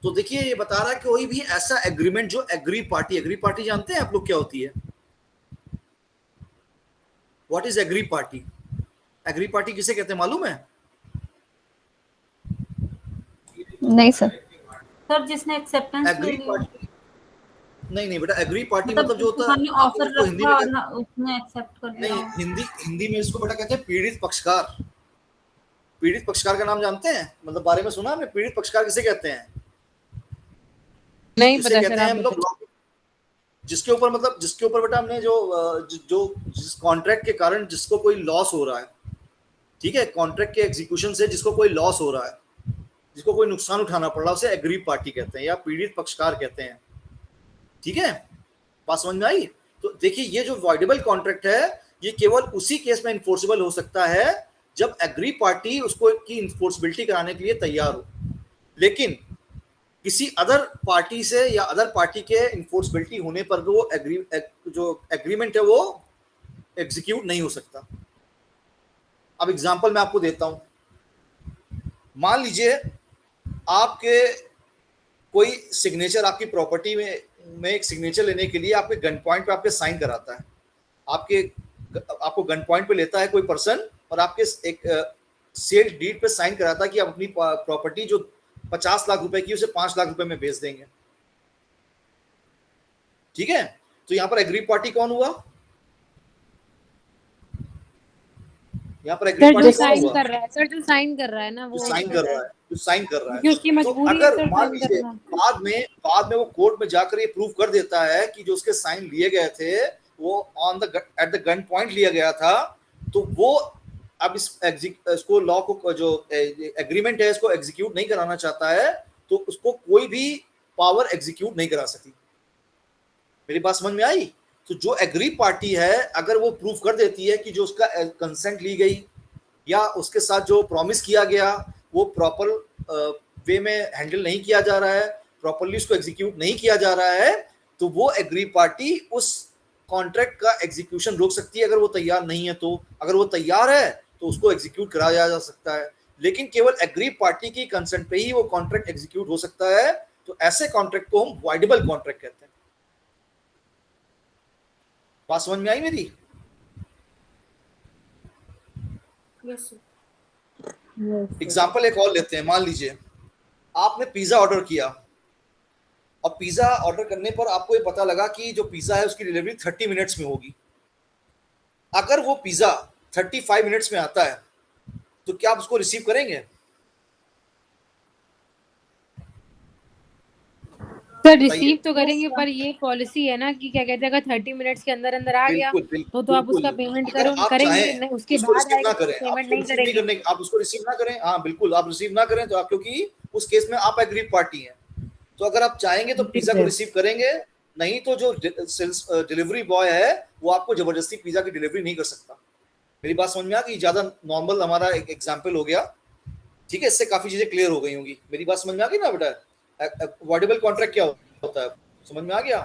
तो देखिए ये बता रहा है कोई भी ऐसा agreement जो एग्री पार्टी जानते हैं आप लोग क्या होती है? व्हाट इज एग्री पार्टी किसे कहते हैं मालूम है? नहीं सर। सर जिसने एक्सेप्टेंस ले एग्री ली। पार्टी, नहीं बेटा, एग्री पार्टी मतलब मतलब जो होता हमने है, ऑफर इसको हिंदी रखा में और उसने एक्सेप्ट कर नहीं, लिया। हिंदी में इसको बेटा कहते हैं पीड़ित पक्षकार। पीड़ित पक्षकार का नाम जानते हैं, मतलब बारे में सुना आपने? पीड़ित पक्षकार किसे कहते हैं? नहीं इसे पता कहते सर, हैं आप हम लोग बताइए। जिसके ऊपर मतलब जिसके ऊपर बेटा हमने जिस कॉन्ट्रैक्ट के कारण जिसको कोई लॉस हो रहा है, ठीक है, कॉन्ट्रैक्ट के एग्जीक्यूशन से जिसको कोई लॉस हो रहा है, जिसको कोई नुकसान उठाना पड़ रहा है, उसे एग्री पार्टी कहते हैं या पीड़ित पक्षकार कहते हैं। ठीक है, बात समझ में आई? तो देखिए, ये जो वॉइडेबल कॉन्ट्रैक्ट है, ये केवल उसी केस में इन्फोर्सेबल हो सकता है जब एग्री पार्टी उसको की इन्फोर्सबिलिटी कराने के लिए तैयार हो। लेकिन किसी अदर पार्टी से या अदर पार्टी के इन्फोर्सबिलिटी होने पर वो जो एग्रीमेंट है वो एग्जीक्यूट नहीं हो सकता। अब एग्जांपल मैं आपको देता हूं। मान लीजिए आपके कोई सिग्नेचर आपकी प्रॉपर्टी में एक सिग्नेचर लेने के लिए आपके गन पॉइंट पे आपके साइन कराता है। आपको गन पॉइंट पे लेता है कोई पर्सन और आपके एक सेल डीड पे साइन कराता है कि आप अपनी प्रॉपर्टी जो 50 लाख रुपए की उसे 5 लाख रुपए में बेच देंगे। ठीक है, तो यहां पर एग्री पार्टी कौन हुआ? यहाँ पर एग्री सर जो पार्टी कौन साइन हुआ? कर रहा है, सर जो साइन कर रहा है ना, जो वो साइन कर रहा है, जो साइन कर रहा क्योंकि उसकी है। तो मजबूरी है अगर सर मान साइन लीजिए करना। बाद में वो कोर्ट में जाकर ये प्रूव कर देता है कि जो उसके साइन लिए गए थे वो एट द गन पॉइंट लिया गया था, तो वो अब इसको लॉ को जो एग्रीमेंट है इसको एग्जीक्यूट नहीं कराना चाहता है, तो उसको कोई भी पावर एग्जीक्यूट नहीं करा सकती। मेरी बात समझ में आई? तो जो एग्री पार्टी है, अगर वो प्रूव कर देती है कि जो उसका कंसेंट ली गई या उसके साथ जो प्रॉमिस किया गया वो प्रॉपर वे में हैंडल नहीं किया जा रहा है, प्रॉपरली उसको एग्जीक्यूट नहीं किया जा रहा है, तो वो एग्री पार्टी उस कॉन्ट्रैक्ट का एग्जीक्यूशन रोक सकती है अगर वो तैयार नहीं है। तो अगर वो तैयार है तो उसको एग्जीक्यूट कराया जा सकता है, लेकिन केवल एग्री पार्टी की कंसेंट पे ही वो कॉन्ट्रैक्ट एग्जीक्यूट हो सकता है। तो ऐसे कॉन्ट्रैक्ट को हम वॉइडेबल कॉन्ट्रैक्ट कहते हैं। बात समझ में आई मेरी? एग्जाम्पल एक और लेते हैं। मान लीजिए आपने पिज्जा ऑर्डर किया और पिज्जा ऑर्डर करने पर आपको ये पता लगा कि जो पिज्जा है उसकी डिलीवरी 30 मिनट्स में होगी। अगर वो पिज्जा 35 मिनट्स में आता है तो क्या आप उसको रिसीव करेंगे? सर रिसीव तो करेंगे, पर ये पॉलिसी है ना कि क्या कहते हैं, अगर 30 मिनट्स के अंदर अंदर आ गया बिल्कुल तो आप उसका बिल्कुल। पेमेंट अगर आप करेंगे चाहें नहीं, उसके उसको बाद रिसीव ना आएगा तो करें, आप पेमेंट उसको नहीं रिसीव नहीं करेंगे। करने, आप उसको रिसीव ना करें, हाँ बिल्कुल, आप रिसीव ना करें, तो आप, क्योंकि उस केस में आप एग्री पार्टी हैं। तो अगर आप चाहेंगे तो पिज्जा को रिसीव करेंगे, नहीं तो जो डिलीवरी बॉय है वो आपको जबरदस्ती पिज्जा की डिलीवरी नहीं कर सकता। मेरी बात समझ में आ गई? ज्यादा नॉर्मल हमारा एक एग्जाम्पल हो गया, ठीक है, इससे काफी चीजें क्लियर हो गई होंगी। मेरी बात समझ में आ गई ना बेटा? वॉइडेबल कॉन्ट्रैक्ट क्या होता है, समझ में आ गया?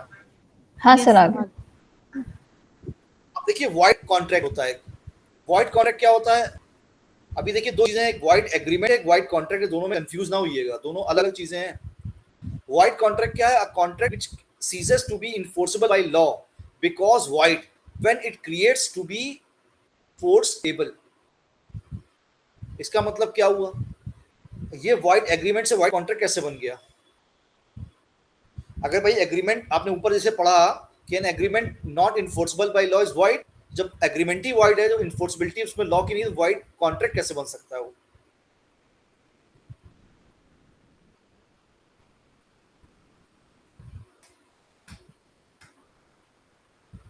हाँ सर, आगे। अब देखिए वॉइड कॉन्ट्रैक्ट होता है। वॉइड कॉन्ट्रैक्ट क्या होता है? अभी देखिए दो चीजें, एक वॉइड एग्रीमेंट, एक वॉइड कॉन्ट्रैक्ट, दोनों में कंफ्यूज ना होइएगा, दोनों अलग अलग चीजें हैं। वॉइड कॉन्ट्रैक्ट क्या है? A contract which ceases to be enforceable by law because void when it creates to be forcible। इसका मतलब क्या हुआ? ये वॉइड एग्रीमेंट से वॉइड कॉन्ट्रैक्ट कैसे बन गया? अगर भाई एग्रीमेंट आपने ऊपर जैसे पढ़ा कि an agreement not enforceable by law is void, जब एग्रीमेंट ही वॉइड है, जो इन्फोर्सेबिलिटी उसमें लॉ की नहीं, तो वॉइड कॉन्ट्रैक्ट कैसे बन सकता है वो?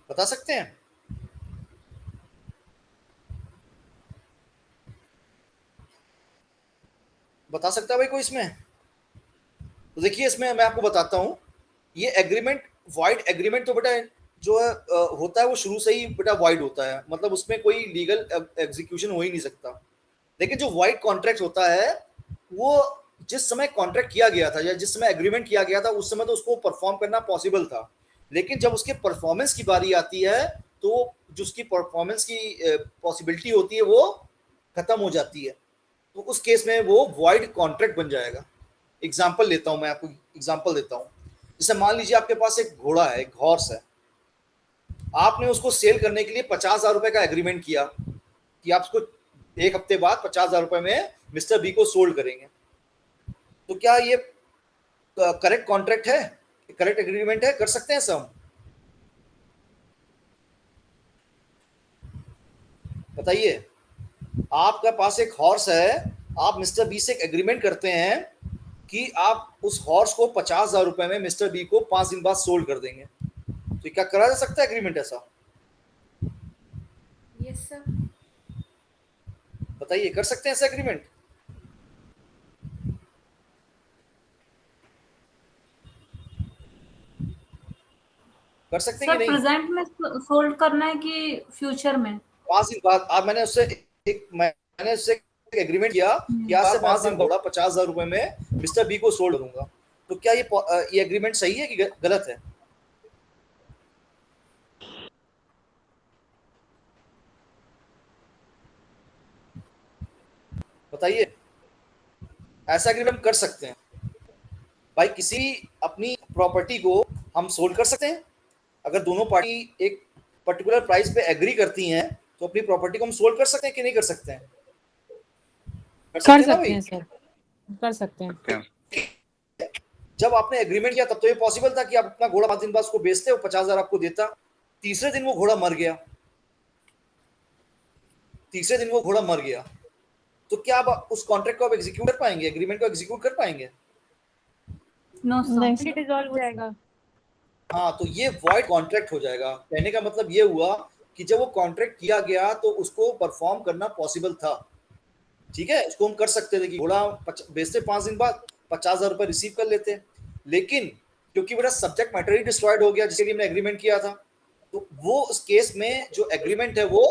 बता सकते हैं? बता सकता है भाई कोई इसमें? तो देखिए इसमें मैं आपको बताता हूं, ये एग्रीमेंट, वॉइड एग्रीमेंट तो बेटा जो है होता है वो शुरू से ही बेटा वॉइड होता है, मतलब उसमें कोई लीगल एग्जीक्यूशन हो ही नहीं सकता। लेकिन जो वॉइड कॉन्ट्रैक्ट होता है वो जिस समय कॉन्ट्रैक्ट किया गया था या जिस समय एग्रीमेंट किया गया था उस समय तो उसको परफॉर्म करना पॉसिबल था, लेकिन जब उसके परफॉर्मेंस की बारी आती है तो जो उसकी परफॉर्मेंस की पॉसिबिलिटी होती है वो खत्म हो जाती है, तो उस केस में वो वॉइड कॉन्ट्रैक्ट बन जाएगा। एग्जाम्पल लेता हूं मैं आपको, एग्जाम्पल देता हूं। जैसे मान लीजिए आपके पास एक घोड़ा है, एक हॉर्स है, आपने उसको सेल करने के लिए 50,000 रुपए का एग्रीमेंट किया कि आप उसको एक हफ्ते बाद 50,000 रुपए में मिस्टर बी को सोल्ड करेंगे। तो क्या ये करेक्ट कॉन्ट्रैक्ट है? करेक्ट एग्रीमेंट है? कर सकते हैं सब? बताइए। आपका पास एक हॉर्स है, आप मिस्टर बी से एक एग्रीमेंट करते हैं कि आप उस हॉर्स को 50,000 रुपए में मिस्टर बी को 5 दिन बाद सोल्ड कर देंगे, तो क्या करा जा सकता है एग्रीमेंट ऐसा? Yes sir. बताइए, कर सकते हैं ऐसा एग्रीमेंट? कर सकते हैं सर कि नहीं? प्रेजेंट में सोल्ड करना है कि फ्यूचर में? 5 दिन बाद। आप मैंने उससे एक एग्रीमेंट किया कि आज से 5 दिन घोड़ा 50,000 रुपए में मिस्टर बी को सोल्ड करूंगा, तो क्या ये एग्रीमेंट सही है कि गलत है? बताइए। ऐसा एग्रीमेंट कर सकते हैं भाई, किसी अपनी प्रॉपर्टी को हम सोल्ड कर सकते हैं। अगर दोनों पार्टी एक पर्टिकुलर प्राइस पे एग्री करती हैं तो अपनी प्रॉपर्टी को हम सोल्ड कर सकते हैं कि नहीं कर सकते हैं? कर हैं ना सकते भाई? हैं सर, कर सकते हैं। जब आपने एग्रीमेंट किया तब तो ये पॉसिबल था कि आप अपना घोड़ा 5 दिन बाद उसको बेचते हो, 50,000 आपको देता, तीसरे दिन वो घोड़ा मर गया, तो क्या आप उस कॉन्ट्रैक्ट को आप एग्जीक्यूट कर पाएंगे, एग्रीमेंट को एग्जीक्यूट कर पाएंगे? नो नहीं सर। डिसॉल्व हो जाएगा। हाँ, तो ये वॉइड कॉन्ट्रैक्ट हो जाएगा। कहने का मतलब ये हुआ कि जब वो कॉन्ट्रैक्ट किया गया तो उसको परफॉर्म करना पॉसिबल था, ठीक है, उसको हम कर सकते थे कि घोड़ा बेचते 5 दिन बाद 50,000 रुपए रिसीव कर लेते, लेकिन क्योंकि मेरा सब्जेक्ट मैटर ही डिस्ट्रॉयड हो गया जिसके लिए मैंने एग्रीमेंट किया था, तो वो उस केस में जो एग्रीमेंट है वो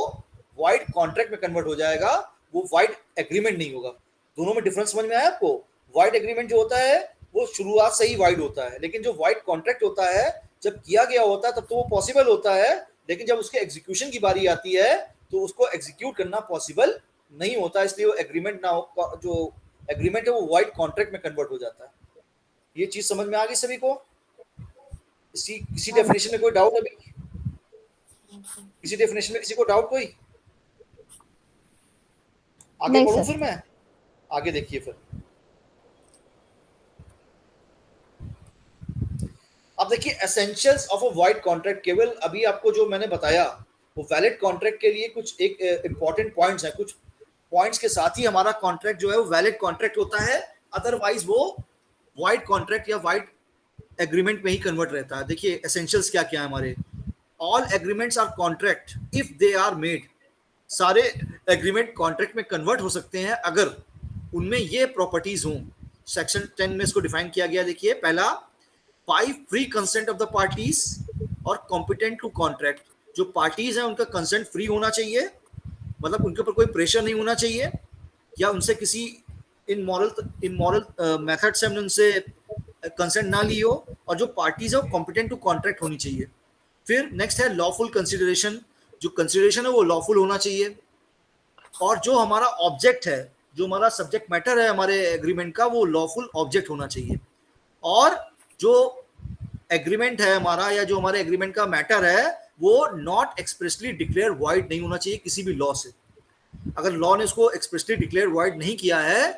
वाइड कॉन्ट्रैक्ट में कन्वर्ट हो जाएगा, वो वाइड एग्रीमेंट नहीं होगा। दोनों में डिफरेंस समझ में आया आपको? वाइड एग्रीमेंट जो होता है वो शुरुआत से ही वाइड होता है, लेकिन जो वाइड कॉन्ट्रैक्ट होता है जब किया गया होता है तब तो वो पॉसिबल होता है, लेकिन जब उसके एग्जीक्यूशन की बारी आती है तो उसको एग्जीक्यूट करना पॉसिबल नहीं होता, इसलिए वो एग्रीमेंट ना हो, जो एग्रीमेंट है वो वाइड कॉन्ट्रैक्ट में कन्वर्ट हो जाता है। ये चीज समझ में आ गई सभी को? किसी डेफिनेशन में कोई डाउट अभी? किसी डेफिनेशन में किसी को डाउट कोई? आगे नहीं बढ़ूं सर। फिर मैं? आगे देखिए फिर। अब देखिए essentials of a wide contract, केवल अभी आपको जो मैंने बताया वो वैलिड कॉन्ट्रैक्ट के लिए कुछ एक इंपॉर्टेंट पॉइंट्स हैं, कुछ पॉइंट्स के साथ ही हमारा कॉन्ट्रैक्ट जो है वो वैलिड कॉन्ट्रैक्ट होता है, अदरवाइज वो वाइड कॉन्ट्रैक्ट या वाइड एग्रीमेंट में ही कन्वर्ट रहता है। देखिए एसेंशियल्स क्या क्या है हमारे। All agreements are contract if they are made, सारे एग्रीमेंट कॉन्ट्रैक्ट में कन्वर्ट हो सकते हैं अगर उनमें ये प्रॉपर्टीज हों। सेक्शन 10 में इसको डिफाइन किया गया, देखिए पहला, 5 free consent of the parties और कॉम्पिटेंट टू कॉन्ट्रैक्ट। जो पार्टीज हैं उनका कंसेंट फ्री होना चाहिए, मतलब उनके ऊपर कोई प्रेशर नहीं होना चाहिए या उनसे किसी इमोरल मेथड से हमने उनसे कंसेंट ना ली हो, और जो पार्टीज है वो कॉम्पिटेंट टू कॉन्ट्रैक्ट होनी चाहिए। फिर नेक्स्ट है लॉफुल कंसिडरेशन, जो कंसिडरेशन है वो लॉफुल होना चाहिए, और जो हमारा ऑब्जेक्ट है, जो हमारा सब्जेक्ट मैटर है हमारे एग्रीमेंट का, वो लॉफुल ऑब्जेक्ट होना चाहिए, और जो एग्रीमेंट है हमारा या जो हमारे एग्रीमेंट का मैटर है वो नॉट एक्सप्रेसली डिक्लेयर वाइड नहीं होना चाहिए किसी भी लॉ से। अगर लॉ ने उसको एक्सप्रेसली डिक्लेयर वाइड नहीं किया है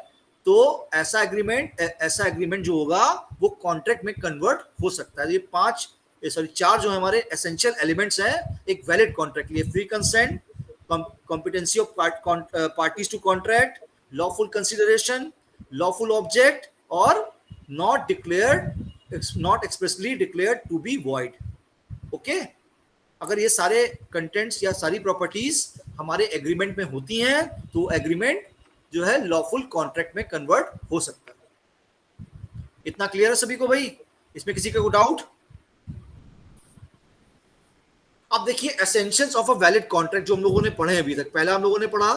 तो ऐसा एग्रीमेंट जो होगा वो कॉन्ट्रैक्ट में कन्वर्ट हो सकता है। ये 4 जो हमारे एसेंशियल एलिमेंट्स हैं एक वैलिड कॉन्ट्रैक्ट के लिए: free consent, competency of parties to contract, lawful consideration, lawful object, और not expressly declared to be void. Okay, अगर ये सारे कंटेंट्स या सारी प्रॉपर्टीज हमारे एग्रीमेंट में होती हैं तो एग्रीमेंट जो है लॉफुल कॉन्ट्रैक्ट में कन्वर्ट हो सकता है। इतना क्लियर है सभी को भाई? इसमें किसी का कोई डाउट? अब देखिए essentials of a valid contract जो हम लोगों ने पढ़े अभी तक। पहला हम लोगों ने पढ़ा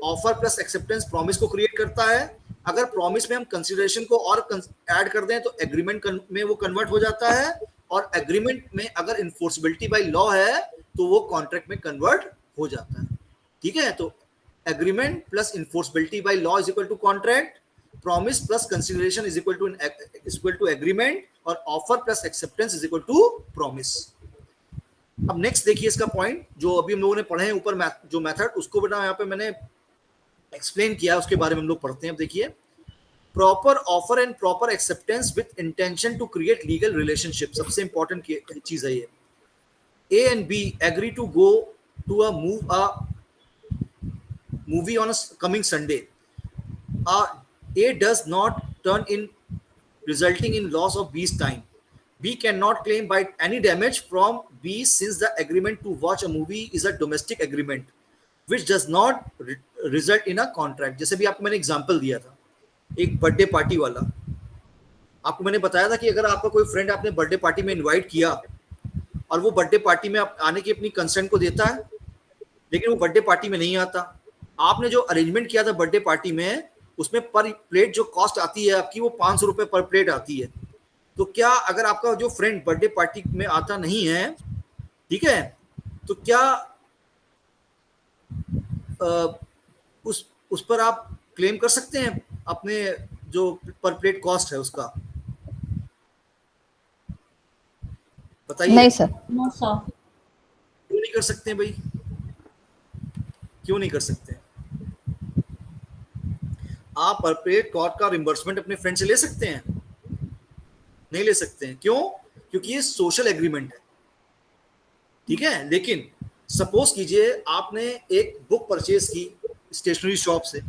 ऑफर प्लस एक्सेप्टेंस प्रॉमिस को क्रिएट करता है। अगर प्रॉमिस में हम कंसिडरेशन को और ऐड कर दें तो एग्रीमेंट में वो कन्वर्ट हो जाता है, और एग्रीमेंट में अगर इन्फोर्सिबिलिटी बाय लॉ है तो वो कॉन्ट्रैक्ट में कन्वर्ट हो जाता है। ठीक है, तो agreement plus enforceability by law is equal to contract, promise plus consideration is equal to agreement, और offer plus acceptance is equal to promise. अब नेक्स्ट देखिए इसका पॉइंट जो अभी हम लोगों ने पढ़े हैं ऊपर, जो मेथड, उसको बेटा यहाँ पे मैंने एक्सप्लेन किया, उसके बारे में हम लोग पढ़ते हैं। अब देखिए proper offer and proper acceptance with intention to create legal relationship, सबसे इंपॉर्टेंट चीज है ये। A and B agree to go to a movie on a coming Sunday. A does not turn in, resulting in loss of B's time. B cannot claim by any damage from B since the agreement to watch a movie is a domestic agreement which does not result in a contract. जैसे भी आपको मैंने example दिया था एक birthday party वाला, आपको मैंने बताया था कि अगर आपका कोई फ्रेंड आपने बर्थडे पार्टी में इनवाइट किया और वो बर्थडे पार्टी में आने की अपनी कंसेंट को देता है, लेकिन वो बर्थडे पार्टी में नहीं आता, आपने जो अरेंजमेंट किया था बर्थडे पार्टी में उसमें पर प्लेट जो कॉस्ट आती है आपकी वो 500 रुपये पर प्लेट आती है। तो क्या अगर आपका जो फ्रेंड बर्थडे पार्टी में आता नहीं है, ठीक है, तो क्या उस पर आप क्लेम कर सकते हैं अपने जो पर प्लेट कॉस्ट है उसका? बताइए। नहीं सर। No sir. क्यों नहीं कर सकते भाई, क्यों नहीं कर सकते? आप पर प्लेट कॉस्ट का रिम्बर्समेंट अपने फ्रेंड से ले सकते हैं? नहीं ले सकते हैं। क्यों? क्योंकि ये सोशल एग्रीमेंट है, ठीक है। लेकिन सपोज कीजिए आपने एक बुक परचेज की स्टेशनरी शॉप से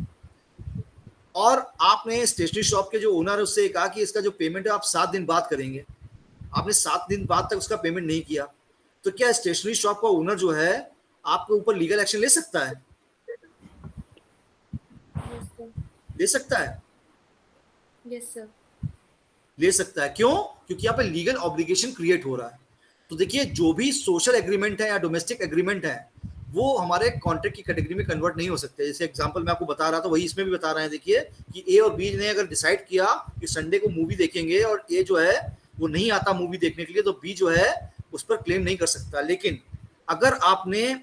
और आपने स्टेशनरी शॉप के जो ओनर है उससे कहा कि इसका जो पेमेंट है आप 7 दिन बाद करेंगे, आपने 7 दिन बाद तक उसका पेमेंट नहीं किया, तो क्या स्टेशनरी शॉप का ओनर जो है आपके ऊपर लीगल एक्शन ले सकता है? ले सकता है। Yes sir. ले सकता है। क्यों? क्योंकि यहाँ पे लीगल ऑब्लिगेशन क्रिएट हो रहा है। तो देखिए जो भी सोशल एग्रीमेंट है या डोमेस्टिक एग्रीमेंट है वो हमारे कॉन्ट्रैक्ट की कैटेगरी में कन्वर्ट नहीं हो सकते। जैसे एग्जांपल मैं आपको बता रहा था वही इसमें भी बता रहे हैं। देखिए कि ए और बी ने अगर डिसाइड किया कि संडे को मूवी देखेंगे और ए जो है वो नहीं आता मूवी देखने के लिए, तो बी जो है उस पर क्लेम नहीं कर सकता। लेकिन अगर आपने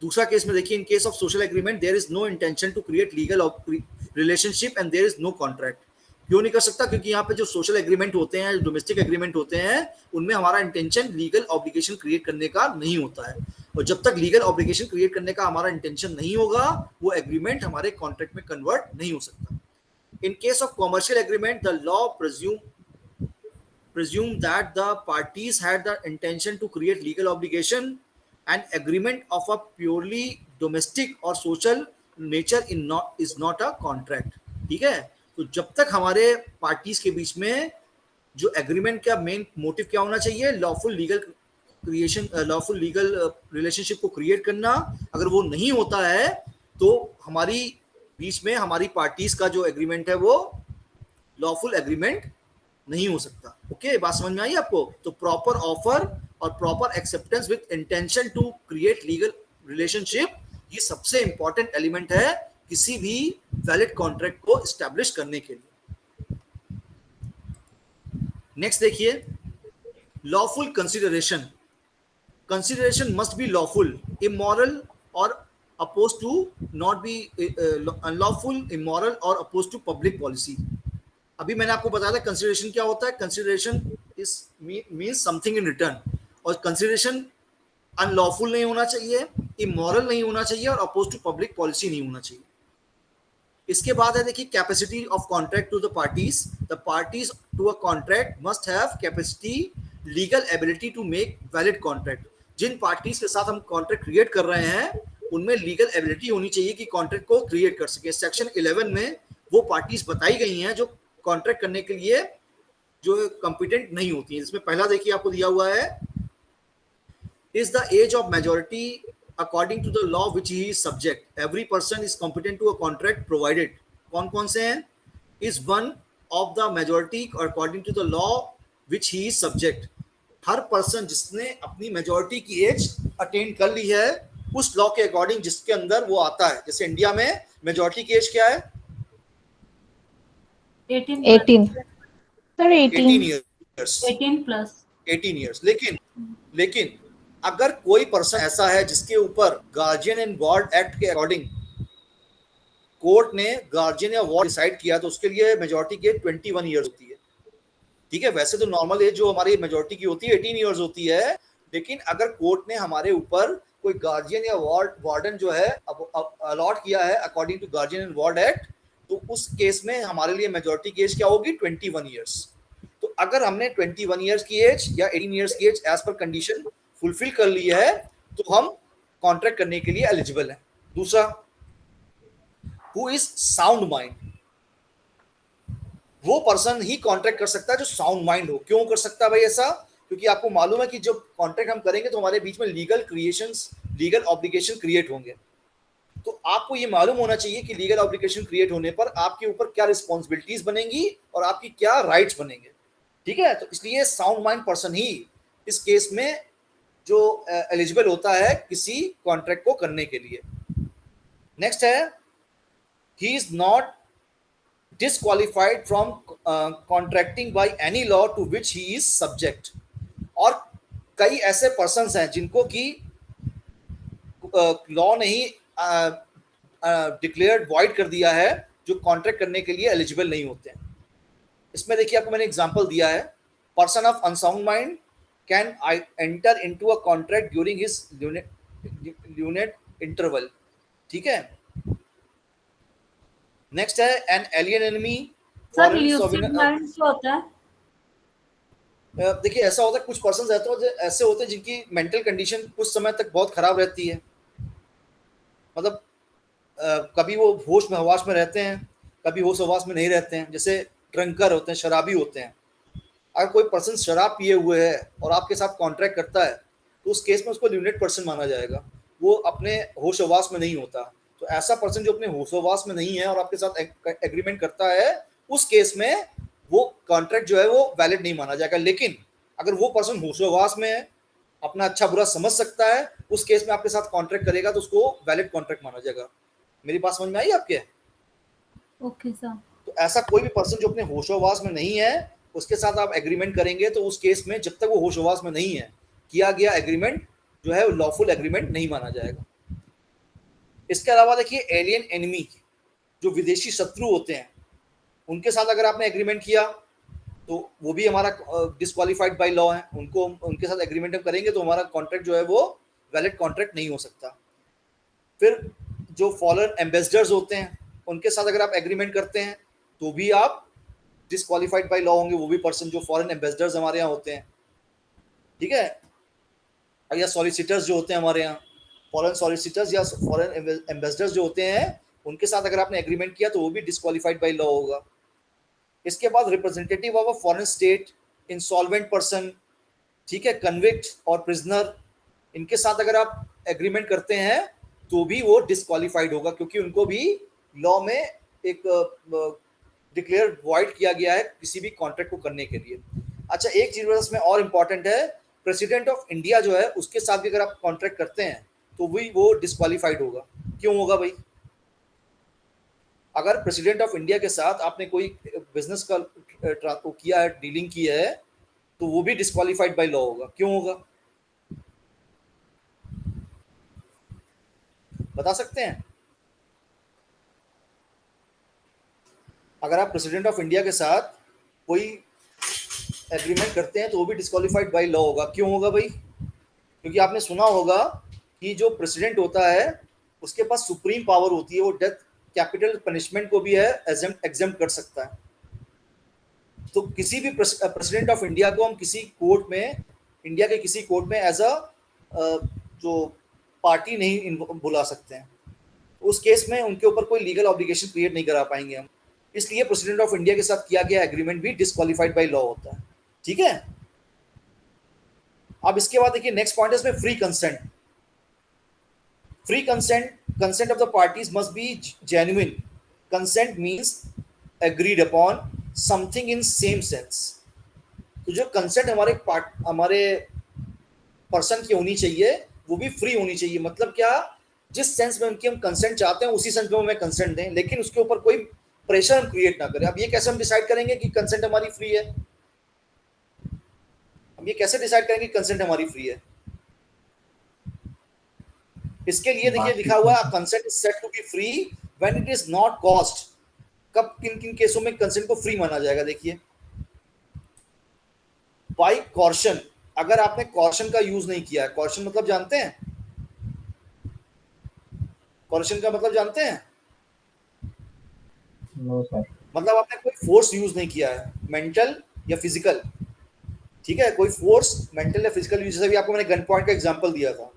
दूसरा केस में देखिए, in case of social agreement there is no intention to create legal relationship and there is no contract. क्यों नहीं कर सकता? क्योंकि यहाँ पे जो सोशल एग्रीमेंट होते हैं, डोमेस्टिक एग्रीमेंट होते हैं, उनमें हमारा इंटेंशन लीगल ऑब्लिगेशन क्रिएट करने का नहीं होता है। और जब तक लीगल ऑब्लिगेशन क्रिएट करने का हमारा इंटेंशन नहीं होगा वो एग्रीमेंट हमारे कॉन्ट्रैक्ट में कन्वर्ट नहीं हो सकता। इन case of commercial agreement the law presume that the parties had the intention to create legal obligation and agreement of a purely domestic or social nature is not a contract। ठीक है, तो जब तक हमारे parties के बीच में जो agreement का मेन मोटिव क्या होना चाहिए, लॉफुल लीगल रिलेशनशिप को क्रिएट करना, अगर वो नहीं होता है तो हमारी बीच में हमारी पार्टीज का जो एग्रीमेंट है वो लॉफुल एग्रीमेंट नहीं हो सकता। ओके, बात समझ में आई आपको? तो प्रॉपर ऑफर और proper acceptance with intention to create legal relationship, ये सबसे इंपॉर्टेंट एलिमेंट है किसी भी वैलिड कॉन्ट्रैक्ट को एस्टैब्लिश करने के लिए। नेक्स्ट देखिए, lawful consideration. Consideration must be lawful, immoral और oppose to not be unlawful, immoral और अपोज टू पब्लिक पॉलिसी। अभी मैंने आपको बताया था कंसिडरेशन क्या होता है। Consideration is means something in return, और कंसिडरेशन अनलॉफुल नहीं होना चाहिए, इमोरल नहीं होना चाहिए और अपोज टू पब्लिक पॉलिसी नहीं होना चाहिए। इसके बाद है देखिए capacity of contract to the parties. The parties to a contract must have capacity, legal ability to make valid contract. जिन पार्टीज के साथ हम कॉन्ट्रैक्ट क्रिएट कर रहे हैं उनमें लीगल एबिलिटी होनी चाहिए कि कॉन्ट्रैक्ट को क्रिएट कर सके। सेक्शन 11 में वो पार्टीज बताई गई हैं जो कॉन्ट्रैक्ट करने के लिए जो कॉम्पिटेंट नहीं होती है। इसमें पहला देखिए आपको दिया हुआ है, is the age of majority according to the law which he is subject, every person is competent to a contract provided. कौन कौन से हैं? Is one of the majority according to the law which he is subject. हर person जिसने अपनी majority की as attain कर ली है उस लॉ के अकॉर्डिंग जिसके अंदर वो आता है। जैसे इंडिया में मेजॉरिटी की एज क्या है? 18 सर 18 years। 18 plus 18 years। लेकिन अगर कोई पर्सन ऐसा है जिसके ऊपर गार्जियन एंड वार्ड एक्ट के अकॉर्डिंग कोर्ट ने गार्जियन या वार्ड डिसाइड किया तो उसके लिए मेजॉरिटी की 21 ईयर्स होती है। ठीक है, वैसे तो नॉर्मल एज जो हमारी मेजॉरिटी की होती है 18 ईयर्स होती है, लेकिन अगर कोर्ट ने हमारे ऊपर कोई गार्जियन या वार्डन जो है अलॉट किया है according to guardian and ward act तो उस केस में हमारे लिए मेजॉरिटी की एज क्या होगी 21 ईयर्स। तो अगर हमने 21 ईयर्स की एज या 18 ईयर्स की एज एज पर कंडीशन फुलफिल कर ली है तो हम कॉन्ट्रैक्ट करने के लिए एलिजिबल हैं। दूसरा, हु इज साउंड माइंड, वो पर्सन ही कॉन्ट्रैक्ट कर सकता है जो साउंड माइंड हो। क्यों कर सकता है भाई ऐसा? क्योंकि आपको मालूम है कि जब कॉन्ट्रैक्ट हम करेंगे तो हमारे बीच में लीगल ऑब्लिगेशन क्रिएट होंगे। तो आपको ये मालूम होना चाहिए कि लीगल ऑब्लिगेशन क्रिएट होने पर आपके ऊपर क्या रिस्पॉन्सिबिलिटीज बनेंगी और आपकी क्या राइट्स बनेंगे। ठीक है, तो इसलिए साउंड माइंड पर्सन ही इस केस में जो एलिजिबल होता है किसी कॉन्ट्रैक्ट को करने के लिए। नेक्स्ट है, he is not disqualified from contracting by any law to which he is subject। और कई ऐसे पर्सन्स हैं जिनको कि लॉ नहीं डिक्लेयर्ड वॉइड कर दिया है, जो कॉन्ट्रैक्ट करने के लिए एलिजिबल नहीं होते हैं। इसमें देखिए आपको मैंने एग्जांपल दिया है, person of unsound mind can enter into a contract during his lunate interval. ठीक है, नेक्स्ट है an alien enemy. Sir lucid mind क्या होता है? देखिए ऐसा होता है, कुछ पर्सन ऐसे होते हैं जिनकी मेंटल कंडीशन कुछ समय तक बहुत खराब रहती है। मतलब कभी वो होश में हवास में रहते हैं, कभी होश हवास में नहीं रहते हैं। जैसे ड्रंकर होते हैं, शराबी होते हैं। अगर कोई पर्सन शराब पिए हुए है और आपके साथ कॉन्ट्रैक्ट करता है तो उस केस में उसको ल्यूनेट पर्सन माना जाएगा, वो अपने होश हवास में नहीं होता। तो ऐसा पर्सन जो अपने होशोवास में नहीं है और आपके साथ एग्रीमेंट करता है, उस केस में वो कॉन्ट्रैक्ट जो है वो वैलिड नहीं माना जाएगा। लेकिन अगर वो पर्सन होशोवास में है, अपना अच्छा बुरा समझ सकता है, उस केस में आपके साथ कॉन्ट्रैक्ट करेगा तो उसको वैलिड कॉन्ट्रैक्ट माना जाएगा। मेरी बात समझ में आई आपके? Okay sir. तो ऐसा कोई भी पर्सन जो अपने होशोवास में नहीं है उसके साथ आप एग्रीमेंट करेंगे तो उस केस में जब तक वो होशोवास में नहीं है, किया गया एग्रीमेंट जो है लॉफुल एग्रीमेंट नहीं माना जाएगा। इसके अलावा देखिए एलियन एनिमी, जो विदेशी शत्रु होते हैं, उनके साथ अगर आपने एग्रीमेंट किया तो वो भी हमारा डिस्क्वालीफाइड बाय लॉ है। उनको उनके साथ एग्रीमेंट हम करेंगे तो हमारा कॉन्ट्रैक्ट जो है वो वैलिड कॉन्ट्रैक्ट नहीं हो सकता। फिर जो फॉरेन एम्बेसडर्स होते हैं उनके साथ अगर आप एग्रीमेंट करते हैं तो भी आप डिस्क्वालीफाइड बाय लॉ होंगे, वो भी पर्सन जो फॉरेन एम्बेसडर्स हमारे यहाँ होते हैं। ठीक है, या सॉलिसिटर्स जो होते हैं हमारे यहाँ, फॉरेन सॉलिसिटर्स या फॉरेन एम्बेसडर्स जो होते हैं, उनके साथ अगर आपने एग्रीमेंट किया तो वो भी डिस्क्वालीफाइड बाय लॉ होगा। इसके बाद representative of a foreign state, insolvent person, ठीक है, कन्विक्ट और प्रिजनर, इनके साथ अगर आप एग्रीमेंट करते हैं तो भी वो डिस्क्वालीफाइड होगा, क्योंकि उनको भी लॉ में एक डिक्लेयर वॉइड किया गया है किसी भी कॉन्ट्रैक्ट को करने के लिए। अच्छा, एक चीज इसमें और इम्पॉर्टेंट है, प्रेसिडेंट ऑफ इंडिया जो है उसके साथ भी अगर आप कॉन्ट्रैक्ट करते हैं तो वो डिस्क्वालीफाइड होगा। क्यों होगा भाई? अगर प्रेसिडेंट ऑफ इंडिया के साथ आपने कोई बिजनेस का किया है, डीलिंग की है, तो वो भी डिस्क्वालीफाइड बाय लॉ होगा। क्यों होगा बता सकते हैं? अगर आप प्रेसिडेंट ऑफ इंडिया के साथ कोई एग्रीमेंट करते हैं तो वो भी डिस्क्वालीफाइड बाय लॉ होगा। क्यों होगा भाई? क्योंकि आपने सुना होगा कि जो प्रेसिडेंट होता है उसके पास सुप्रीम पावर होती है, वो डेथ कैपिटल पनिशमेंट को भी है एग्जेम्प्ट कर सकता है। तो किसी भी प्रेसिडेंट ऑफ इंडिया को हम किसी कोर्ट में, इंडिया के किसी कोर्ट में एज अ जो पार्टी नहीं बुला सकते हैं। उस केस में उनके ऊपर कोई लीगल ऑब्लिगेशन क्रिएट नहीं करा पाएंगे हम, इसलिए प्रेसिडेंट ऑफ इंडिया के साथ किया गया एग्रीमेंट भी डिस्क्वालीफाइड बाय लॉ होता है। ठीक है, अब इसके बाद देखिए नेक्स्ट पॉइंट है इसमें free consent. Free consent of the parties must be genuine. Consent means agreed upon something in same sense। तो जो कंसेंट हमारे पर्सन की होनी चाहिए वो भी फ्री होनी चाहिए। मतलब क्या, जिस सेंस में उनकी हम कंसेंट चाहते हैं उसी सेंस में हमें कंसेंट दें, लेकिन उसके ऊपर कोई प्रेशर हम क्रिएट ना करें। अब ये कैसे हम डिसाइड करेंगे कि कंसेंट हमारी फ्री है? हम ये कैसे डिसाइड करेंगे कि कंसेंट हमारी फ्री है? इसके लिए देखिए लिखा हुआ है consent is said to be free when it is not caused. कब किन किन केसों में कंसेंट को फ्री माना जाएगा? देखिए, बाय कॉर्शन, अगर आपने कॉर्शन का यूज नहीं किया है। कॉर्शन मतलब जानते हैं? कॉर्शन का मतलब जानते हैं? No sir. मतलब आपने कोई फोर्स यूज नहीं किया है, मेंटल या फिजिकल, ठीक है, कोई फोर्स मेंटल या फिजिकल यूज। जैसे भी आपको मैंने गन पॉइंट का एग्जांपल दिया था,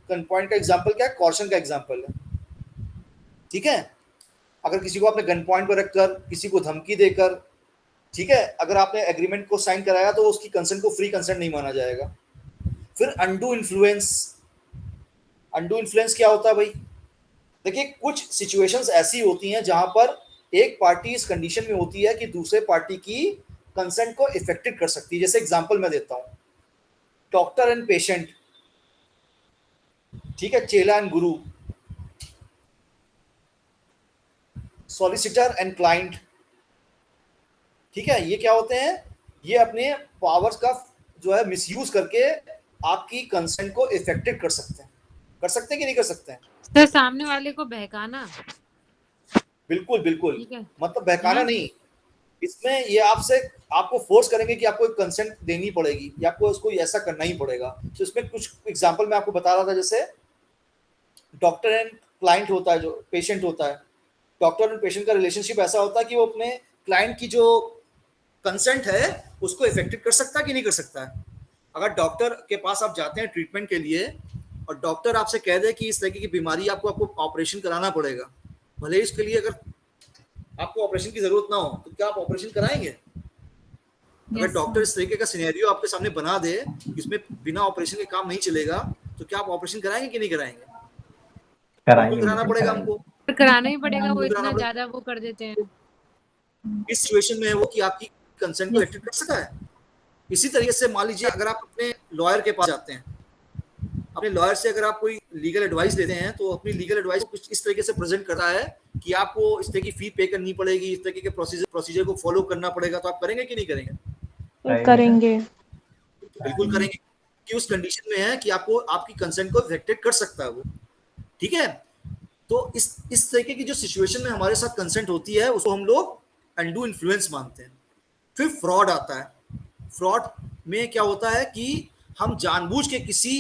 गन पॉइंट का एग्जांपल क्या है, कॉर्शन का एग्जांपल है, ठीक है। अगर किसी को आपने गन पॉइंट पर रखकर किसी को धमकी देकर, ठीक है, अगर आपने एग्रीमेंट को साइन कराया तो उसकी कंसेंट को फ्री कंसेंट नहीं माना जाएगा। फिर अनडू इन्फ्लुएंस, अनडू इन्फ्लुएंस क्या होता है भाई? देखिए कुछ सिचुएशंस ऐसी होती हैं जहां पर एक पार्टी इस कंडीशन में होती है कि दूसरे पार्टी की कंसेंट को इफेक्टेड कर सकती है। जैसे एग्जांपल मैं देता हूं, डॉक्टर एंड पेशेंट, ठीक है, चेला and Guru, solicitor and client, ठीक है, ये क्या होते हैं? ये अपने पावर्स का जो है मिसयूज करके आपकी कंसेंट को इफेक्टेड कर सकते हैं। कर सकते हैं कि नहीं कर सकते हैं? सर सामने वाले को बहकाना। बिल्कुल बिल्कुल, ठीक है। मतलब बहकाना नहीं, इसमें ये आपको फोर्स करेंगे कि आपको कंसेंट देनी पड़ेगी या आपको उसको ऐसा करना ही पड़ेगा। तो इसमें कुछ एग्जांपल मैं आपको बता रहा था, जैसे डॉक्टर एंड क्लाइंट होता है, जो पेशेंट होता है, डॉक्टर एंड पेशेंट का रिलेशनशिप ऐसा होता है कि वो अपने क्लाइंट की जो कंसेंट है उसको इफेक्टेड कर सकता है कि नहीं कर सकता है। अगर डॉक्टर के पास आप जाते हैं ट्रीटमेंट के लिए और डॉक्टर आपसे कह दे कि इस तरह की बीमारी आपको ऑपरेशन कराना पड़ेगा, भले इसके लिए अगर आपको ऑपरेशन की जरूरत ना हो, तो क्या आप ऑपरेशन कराएंगे? अगर डॉक्टर इस तरीके का सिनेरियो आपके सामने बना दे इसमें बिना ऑपरेशन के काम नहीं चलेगा, तो क्या आप ऑपरेशन कराएंगे कि नहीं कराएंगे? कराना पड़ेगा हमको, कराना ही पड़ेगा, वो इतना ज्यादा वो कर देते हैं। इस सिचुएशन में है वो कि आपकी कंसेंट को इफेक्ट कर सकता है। इसी तरीके से मान लीजिए अगर आप अपने लॉयर के पास जाते हैं, अपने लॉयर से अगर आप कोई लीगल एडवाइस लेते हैं, तो अपनी लीगल एडवाइस को कुछ इस तरीके से प्रेजेंट करता है कि आपको इस तरह की फी पे करनी पड़ेगी, इस तरीके के प्रोसीजर को फॉलो करना पड़ेगा, तो आप करेंगे कि नहीं करेंगे? करेंगे, बिल्कुल करेंगे, कि उस कंडीशन में है कि आपको आपकी कंसेंट को इफेक्टेड कर सकता है वो, ठीक है। तो इस तरीके की जो सिचुएशन में हमारे साथ कंसेंट होती है उसको हम लोग अनडू इन्फ्लुएंस मानते हैं। फिर फ्रॉड आता है। फ्रॉड में क्या होता है कि हम जानबूझ के किसी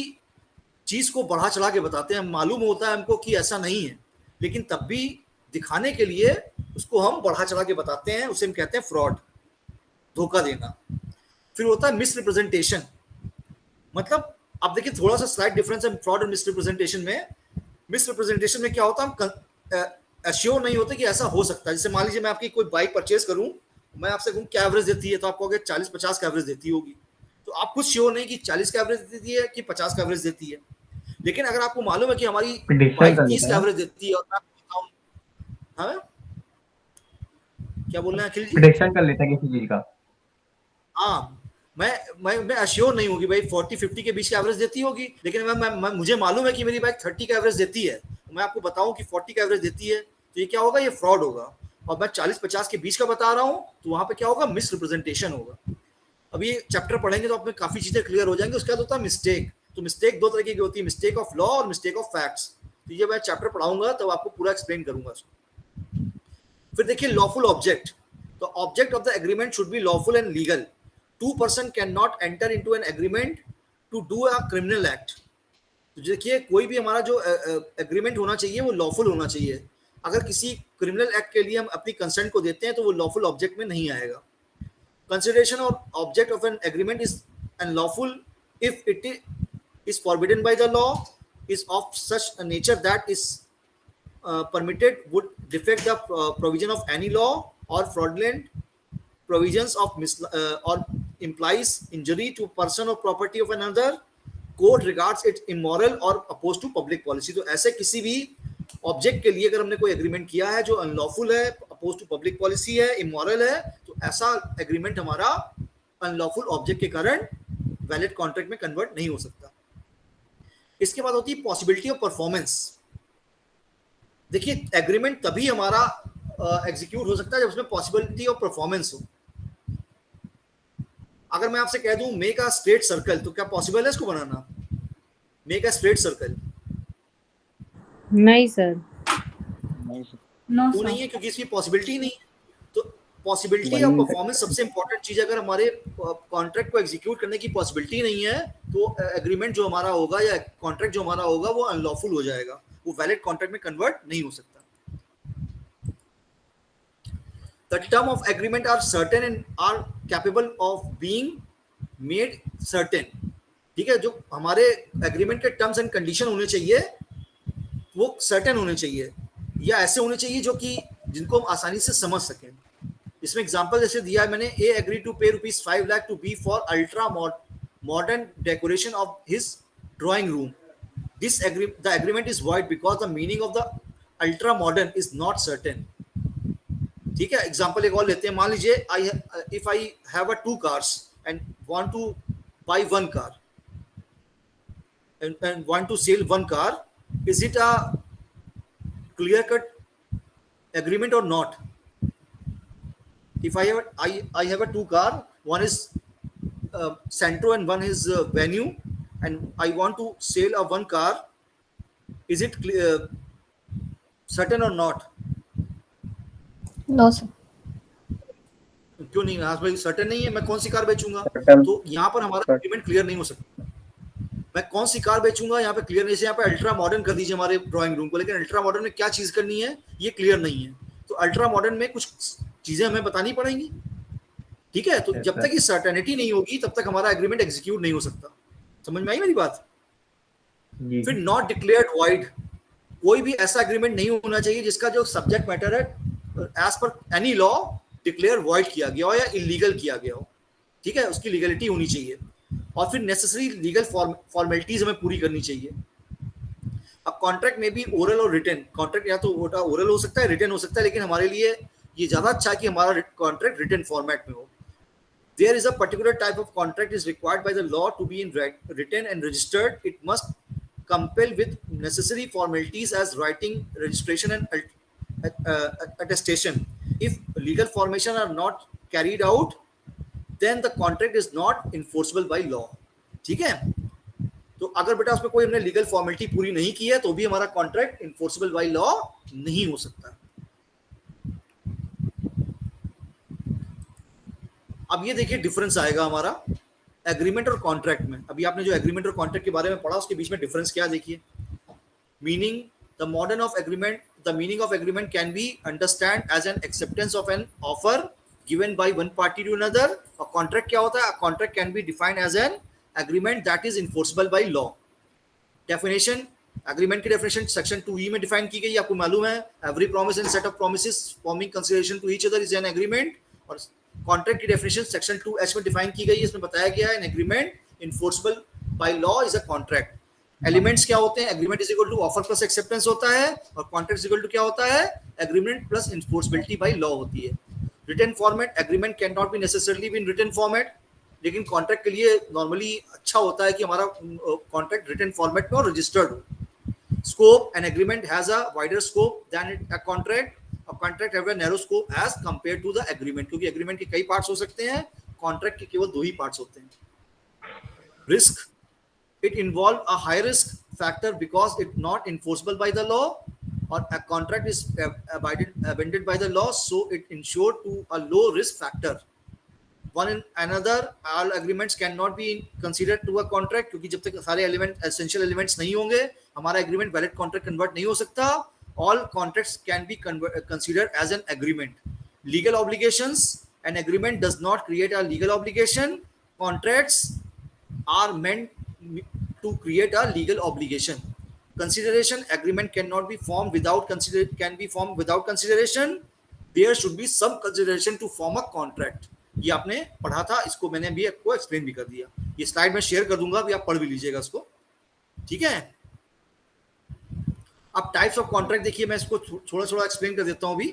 चीज को बढ़ा चढ़ा के बताते हैं, मालूम होता है हमको कि ऐसा नहीं है, लेकिन तब भी दिखाने के लिए उसको हम बढ़ा चढ़ा के बताते हैं, उसे हम कहते हैं फ्रॉड, धोखा देना। फिर होता है मिस रिप्रेजेंटेशन। मतलब आप देखिए थोड़ा सा स्लाइट डिफरेंस है फ्रॉड और मिस रिप्रेजेंटेशन में। मिस रिप्रेजेंटेशन में क्या होता है, हम एश्योर नहीं होते कि ऐसा हो सकता है। जैसे मान लीजिए मैं आपकी कोई बाइक परचेज करूं, मैं आपसे कहूं क्या एवरेज देती है, तो आप कहोगे 40-50 का एवरेज देती होगी, तो आप खुद श्योर नहीं कि 40 का एवरेज देती है कि 50 का एवरेज देती है। लेकिन अगर आपको मालूम है कि हमारी बाइक 30 का एवरेज देती है और मैं आपको बताऊं, हाँ क्या बोल रहे हैं अखिल जी? प्रेडिक्शन कर लेता है किसी चीज का। हाँ, मैं अश्योर नहीं होगी भाई 40-50 के बीच का एवरेज देती होगी, लेकिन मैं मुझे मालूम है कि मेरी बाइक 30 का एवरेज देती है, मैं आपको बताऊं कि 40 का एवरेज देती है, तो ये क्या होगा, ये फ्रॉड होगा। और मैं 40-50 के बीच का बता रहा हूँ, तो वहां पे क्या होगा, मिस रिप्रेजेंटेशन होगा। अब ये चैप्टर पढ़ेंगे तो आप में काफी चीजें क्लियर हो जाएंगी। उसके बाद होता है मिस्टेक। तो मिस्टेक दो तरीके की होती है, मिस्टेक ऑफ लॉ और मिस्टेक ऑफ फैक्ट्स। तो ये मैं चैप्टर पढ़ाऊंगा तब आपको पूरा एक्सप्लेन करूंगा उसको। फिर देखिए लॉफुल ऑब्जेक्ट। तो object of the agreement should be lawful and legal. Two person can not enter into an agreement to do a criminal act. तो देखिए कोई भी हमारा जो एग्रीमेंट होना चाहिए वो लॉफुल होना चाहिए। अगर किसी क्रिमिनल एक्ट के लिए हम अपनी कंसेंट को देते हैं तो वो लॉफुल ऑब्जेक्ट में नहीं आएगा। Consideration of object of an agreement is unlawful if it is forbidden by the law, is of such a nature that is permitted, would defect the provision of any law, or fraudulent provisions of or implies injury to person or property of another, court regards it immoral or opposed to public policy। तो ऐसे किसी भी object के लिए अगर हमने कोई agreement किया है जो अनलॉफुल है, अपोज टू पब्लिक पॉलिसी है, इमोरल है, तो ऐसा एग्रीमेंट हमारा अनलॉफुल ऑब्जेक्ट के कारण वैलिड कॉन्ट्रैक्ट में कन्वर्ट नहीं हो सकता। इसके बाद होती है पॉसिबिलिटी ऑफ परफॉर्मेंस। देखिए एग्रीमेंट तभी हमारा एग्जीक्यूट हो सकता है जब उसमें पॉसिबिलिटी ऑफ परफॉर्मेंस हो। अगर मैं आपसे कह दूं मेक अ स्ट्रेट सर्कल, तो क्या पॉसिबल है इसको बनाना? मेक अ स्ट्रेट सर्कल नहीं सर, वो नहीं है, क्योंकि इसकी पॉसिबिलिटी नहीं है। तो पॉसिबिलिटी ऑफ परफॉर्मेंस सबसे इंपॉर्टेंट चीज है। अगर हमारे कॉन्ट्रैक्ट को एग्जीक्यूट करने की पॉसिबिलिटी नहीं है तो एग्रीमेंट जो हमारा होगा या कॉन्ट्रैक्ट जो हमारा होगा वो अनलॉफुल हो जाएगा, वो वैलिड कॉन्ट्रैक्ट में कन्वर्ट नहीं हो सकता। The term of agreement are certain and are capable of being made certain. ठीक है, जो हमारे एग्रीमेंट के टर्म्स एंड कंडीशन होने चाहिए वो सर्टेन होने चाहिए या ऐसे होने चाहिए जो कि जिनको हम आसानी से समझ सकें. इसमें एग्जांपल जैसे दिया है मैंने, ए agree to pay ₹5 lakh to be for ultra modern decoration of his drawing room. This the agreement is void because the meaning of the ultra modern is not certain. ठीक है, एग्जांपल एक और लेते हैं. मान लीजिए if I have a 2 cars and want to buy 1 car and want to sell 1 car, is it a clear cut agreement or not? If I have a 2 car, one is Santro and one is Venue, and I want to sell a 1 car, is it certain or not? No sir. क्यों नहीं? हाँ भाई, certain नहीं है. मैं कौन सी car बेचूंगा? तो यहाँ पर हमारा एग्रीमेंट क्लियर नहीं हो सकता. मैं कौन सी कार बेचूंगा यहाँ पे क्लियर नहीं है. यहाँ पे अल्ट्रा मॉडर्न कर दीजिए हमारे ड्राइंग रूम को, लेकिन अल्ट्रा मॉडर्न में क्या चीज करनी है ये क्लियर नहीं है. तो अल्ट्रा मॉडर्न में कुछ चीजें हमें बतानी पड़ेंगी. ठीक है, तो जब तक ये सर्टेनिटी नहीं होगी तब तक हमारा एग्रीमेंट एग्जीक्यूट नहीं हो सकता. समझ में आई मेरी बात? फिर नॉट डिक्लेयर्ड वॉइड, कोई भी ऐसा एग्रीमेंट नहीं होना चाहिए जिसका जो सब्जेक्ट मैटर है as per any law declare void किया गया हो या इलीगल किया गया हो. ठीक है, उसकी लीगलिटी होनी चाहिए. और फिर नेसेसरी लीगल फॉर्मेलिटीज हमें पूरी करनी चाहिए. अब कॉन्ट्रैक्ट में भी ओरल और रिटन, कॉन्ट्रैक्ट या तो ओरल हो सकता है, रिटन हो सकता है, लेकिन हमारे लिए ये ज्यादा अच्छा है कि हमारा कॉन्ट्रैक्ट रिटन फॉर्मेट में हो. There is a particular type of contract is required by the law to be in written and registered. It must compel with necessary formalities as writing, registration and attestation. If legal formation are not carried out, then the contract is not enforceable by law. ठीक है, तो अगर बेटा उसमें कोई हमने legal formality पूरी नहीं की है तो भी हमारा कॉन्ट्रैक्ट इन्फोर्सेबल बाय लॉ नहीं हो सकता. अब ये देखिए डिफरेंस आएगा हमारा एग्रीमेंट और कॉन्ट्रैक्ट में. अभी आपने जो एग्रीमेंट और कॉन्ट्रैक्ट के बारे में पढ़ा उसके बीच में डिफरेंस क्या देखिए. Meaning the modern of agreement, the meaning of agreement can be understand as an acceptance of an offer given by one party to another. और कॉन्ट्रैक्ट क्या होता है? Contract can be defined as an agreement that is enforceable by law. Definition, agreement की definition section 2E में define की गई. आपको मालूम है, every promise and set of promises forming consideration to each other is an agreement. और contract की definition section 2H में डिफाइन की गई है. इसमें बताया गया है an agreement enforceable by law is a contract. Elements क्या होते हैं? Agreement is equal to offer plus acceptance होता है, और कॉन्ट्रैक्ट इज इक्वल टू क्या होता है? Agreement plus enforceability by law होती है. Written format, agreement can not be necessarily be in written format, लेकिन कॉन्ट्रैक्ट के लिए नॉर्मली अच्छा होता है कि हमारा कॉन्ट्रैक्ट रिटन फॉर्मेट में और रजिस्टर्ड हो. Scope, an agreement has a wider scope than a contract. A contract have a narrow scope as compared to the agreement, क्योंकि एग्रीमेंट के कई पार्ट्स हो सकते हैं, कॉन्ट्रैक्ट के केवल 2 ही पार्ट्स होते हैं. Risk, it involve a high risk factor because it not enforceable by the law, or a contract is abandoned by the law, so it ensured to a low risk factor. One in another, all agreements cannot be considered to a contract, क्योंकि जब तक सारे element essential elements नहीं होंगे हमारा agreement valid contract convert नहीं हो सकता. All contracts can be considered as an agreement. Legal obligations, an agreement does not create a legal obligation. Contracts are meant to create a legal obligation. Consideration, agreement cannot be formed without consideration. There should be some consideration to form a contract. ये आपने पढ़ा था, इसको मैंने भी आपको explain भी कर दिया. ये स्लाइड में शेयर कर दूंगा, अभी आप पढ़ भी लीजिएगा इसको. ठीक है, अब टाइप्स ऑफ कॉन्ट्रैक्ट देखिए, मैं इसको थोड़ा थोड़ा एक्सप्लेन कर देता हूं अभी,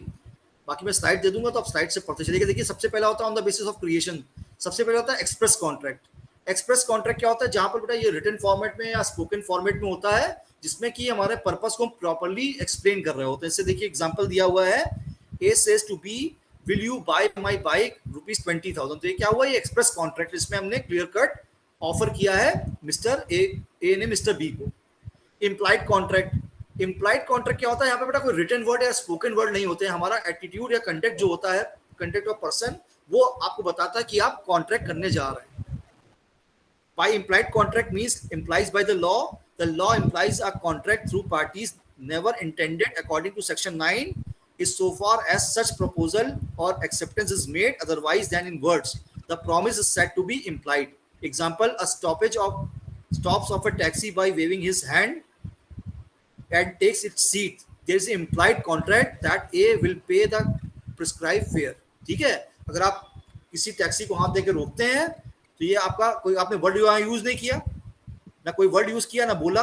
बाकी मैं स्लाइड दे दूंगा तो आप स्लाइड से पढ़ते चलिएगा. देखिए सबसे पहला होता है on the basis of creation. सबसे पहला होता है एक्सप्रेस कॉन्ट्रैक्ट. एक्सप्रेस कॉन्ट्रैक्ट क्या होता है? जहां पर बेटा ये रिटन फॉर्मेट में या स्पोकन फॉर्मेट में होता है, जिसमें कि हमारे पर्पस को हम प्रॉपर्ली एक्सप्लेन कर रहे होते हैं. इससे देखिए एग्जांपल दिया हुआ है, A says to B will you buy my bike ₹20,000. तो ये क्या हुआ? ये एक्सप्रेस कॉन्ट्रैक्ट, इसमें हमने क्लियर कट ऑफर किया है मिस्टर ए ने मिस्टर बी को. इम्प्लाइड कॉन्ट्रैक्ट, इम्प्लाइड कॉन्ट्रैक्ट क्या होता है? यहाँ पे बेटा कोई रिटन वर्ड या स्पोकन वर्ड नहीं होते हैं. हमारा एटीट्यूड या कंडक्ट जो होता है, कंडक्ट ऑफ पर्सन, वो आपको बताता है कि आप कॉन्ट्रैक्ट करने जा रहे हैं. By implied contract means implies by the law. The law implies a contract through parties never intended according to section 9 is so far as such proposal or acceptance is made otherwise than in words. The promise is said to be implied. Example, a stops of a taxi by waving his hand and takes its seat. There is an implied contract that A will pay the prescribed fare. ठीक है, अगर आप किसी taxi को हाथ देकर रोकते हैं तो ये आपका कोई आपने वर्ड यूज नहीं किया, ना कोई वर्ड यूज किया, ना बोला,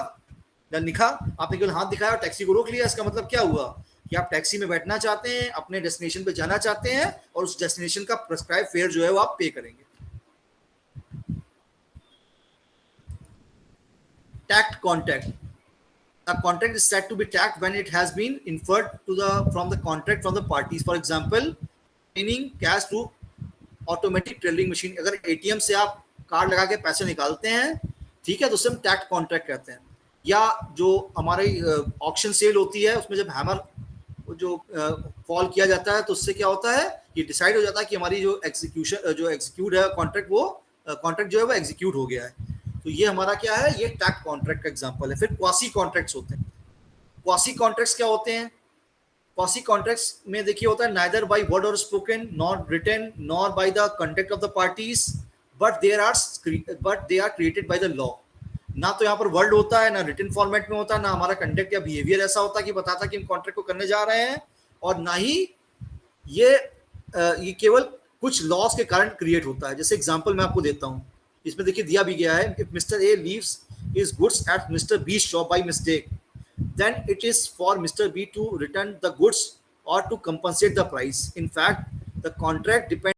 ना लिखा, आपने केवल हाथ दिखाया और टैक्सी को रोक लिया। इसका मतलब क्या हुआ कि आप टैक्सी में बैठना चाहते हैं, अपने डेस्टिनेशन पे जाना चाहते हैं और उस डेस्टिनेशन का प्रिस्क्राइब फेयर जो है वो आप पे करेंगे। Tact contract, a contract is said to be tagged when it has been inferred from the contract from the parties. For example, paying cash through automatic tellering machine. अगर ATM से आप card लगा के पैसे निकालते हैं, ठीक है, तो उसे हम टैक्ट कॉन्ट्रैक्ट कहते हैं। या जो हमारे ऑक्शन सेल होती है उसमें जब हैमर जो फॉल किया जाता है तो उससे क्या होता है, ये डिसाइड हो जाता है कि हमारी जो एग्जीक्यूट है कॉन्ट्रैक्ट, वो कॉन्ट्रैक्ट जो है वो एग्जीक्यूट हो गया है। तो ये हमारा क्या है, ये टैक्ट कॉन्ट्रैक्ट का एग्जांपल है। फिर क्वासी कॉन्ट्रैक्ट्स होते हैं। क्वासी कॉन्ट्रैक्ट्स क्या होते हैं? क्वासी कॉन्ट्रैक्ट्स में देखिए होता है नाइदर बाय वर्ड और spoken, not written, nor by the contact of the parties, but they are created by the law. ना तो यहाँ पर वर्ड होता है, ना रिटन फॉर्मेट में होता है, ना हमारा कंडक्ट या बिहेवियर ऐसा होता है कि बताता कि हम कॉन्ट्रैक्ट को करने जा रहे हैं, और ना ही ये केवल कुछ लॉस के कारण क्रिएट होता है। जैसे एग्जांपल मैं आपको देता हूँ, इसमें देखिए दिया भी गया है, if mister A leaves his goods at mister B shop by mistake, then it is for mister B to return the goods और to compensate the price. In fact the contract depend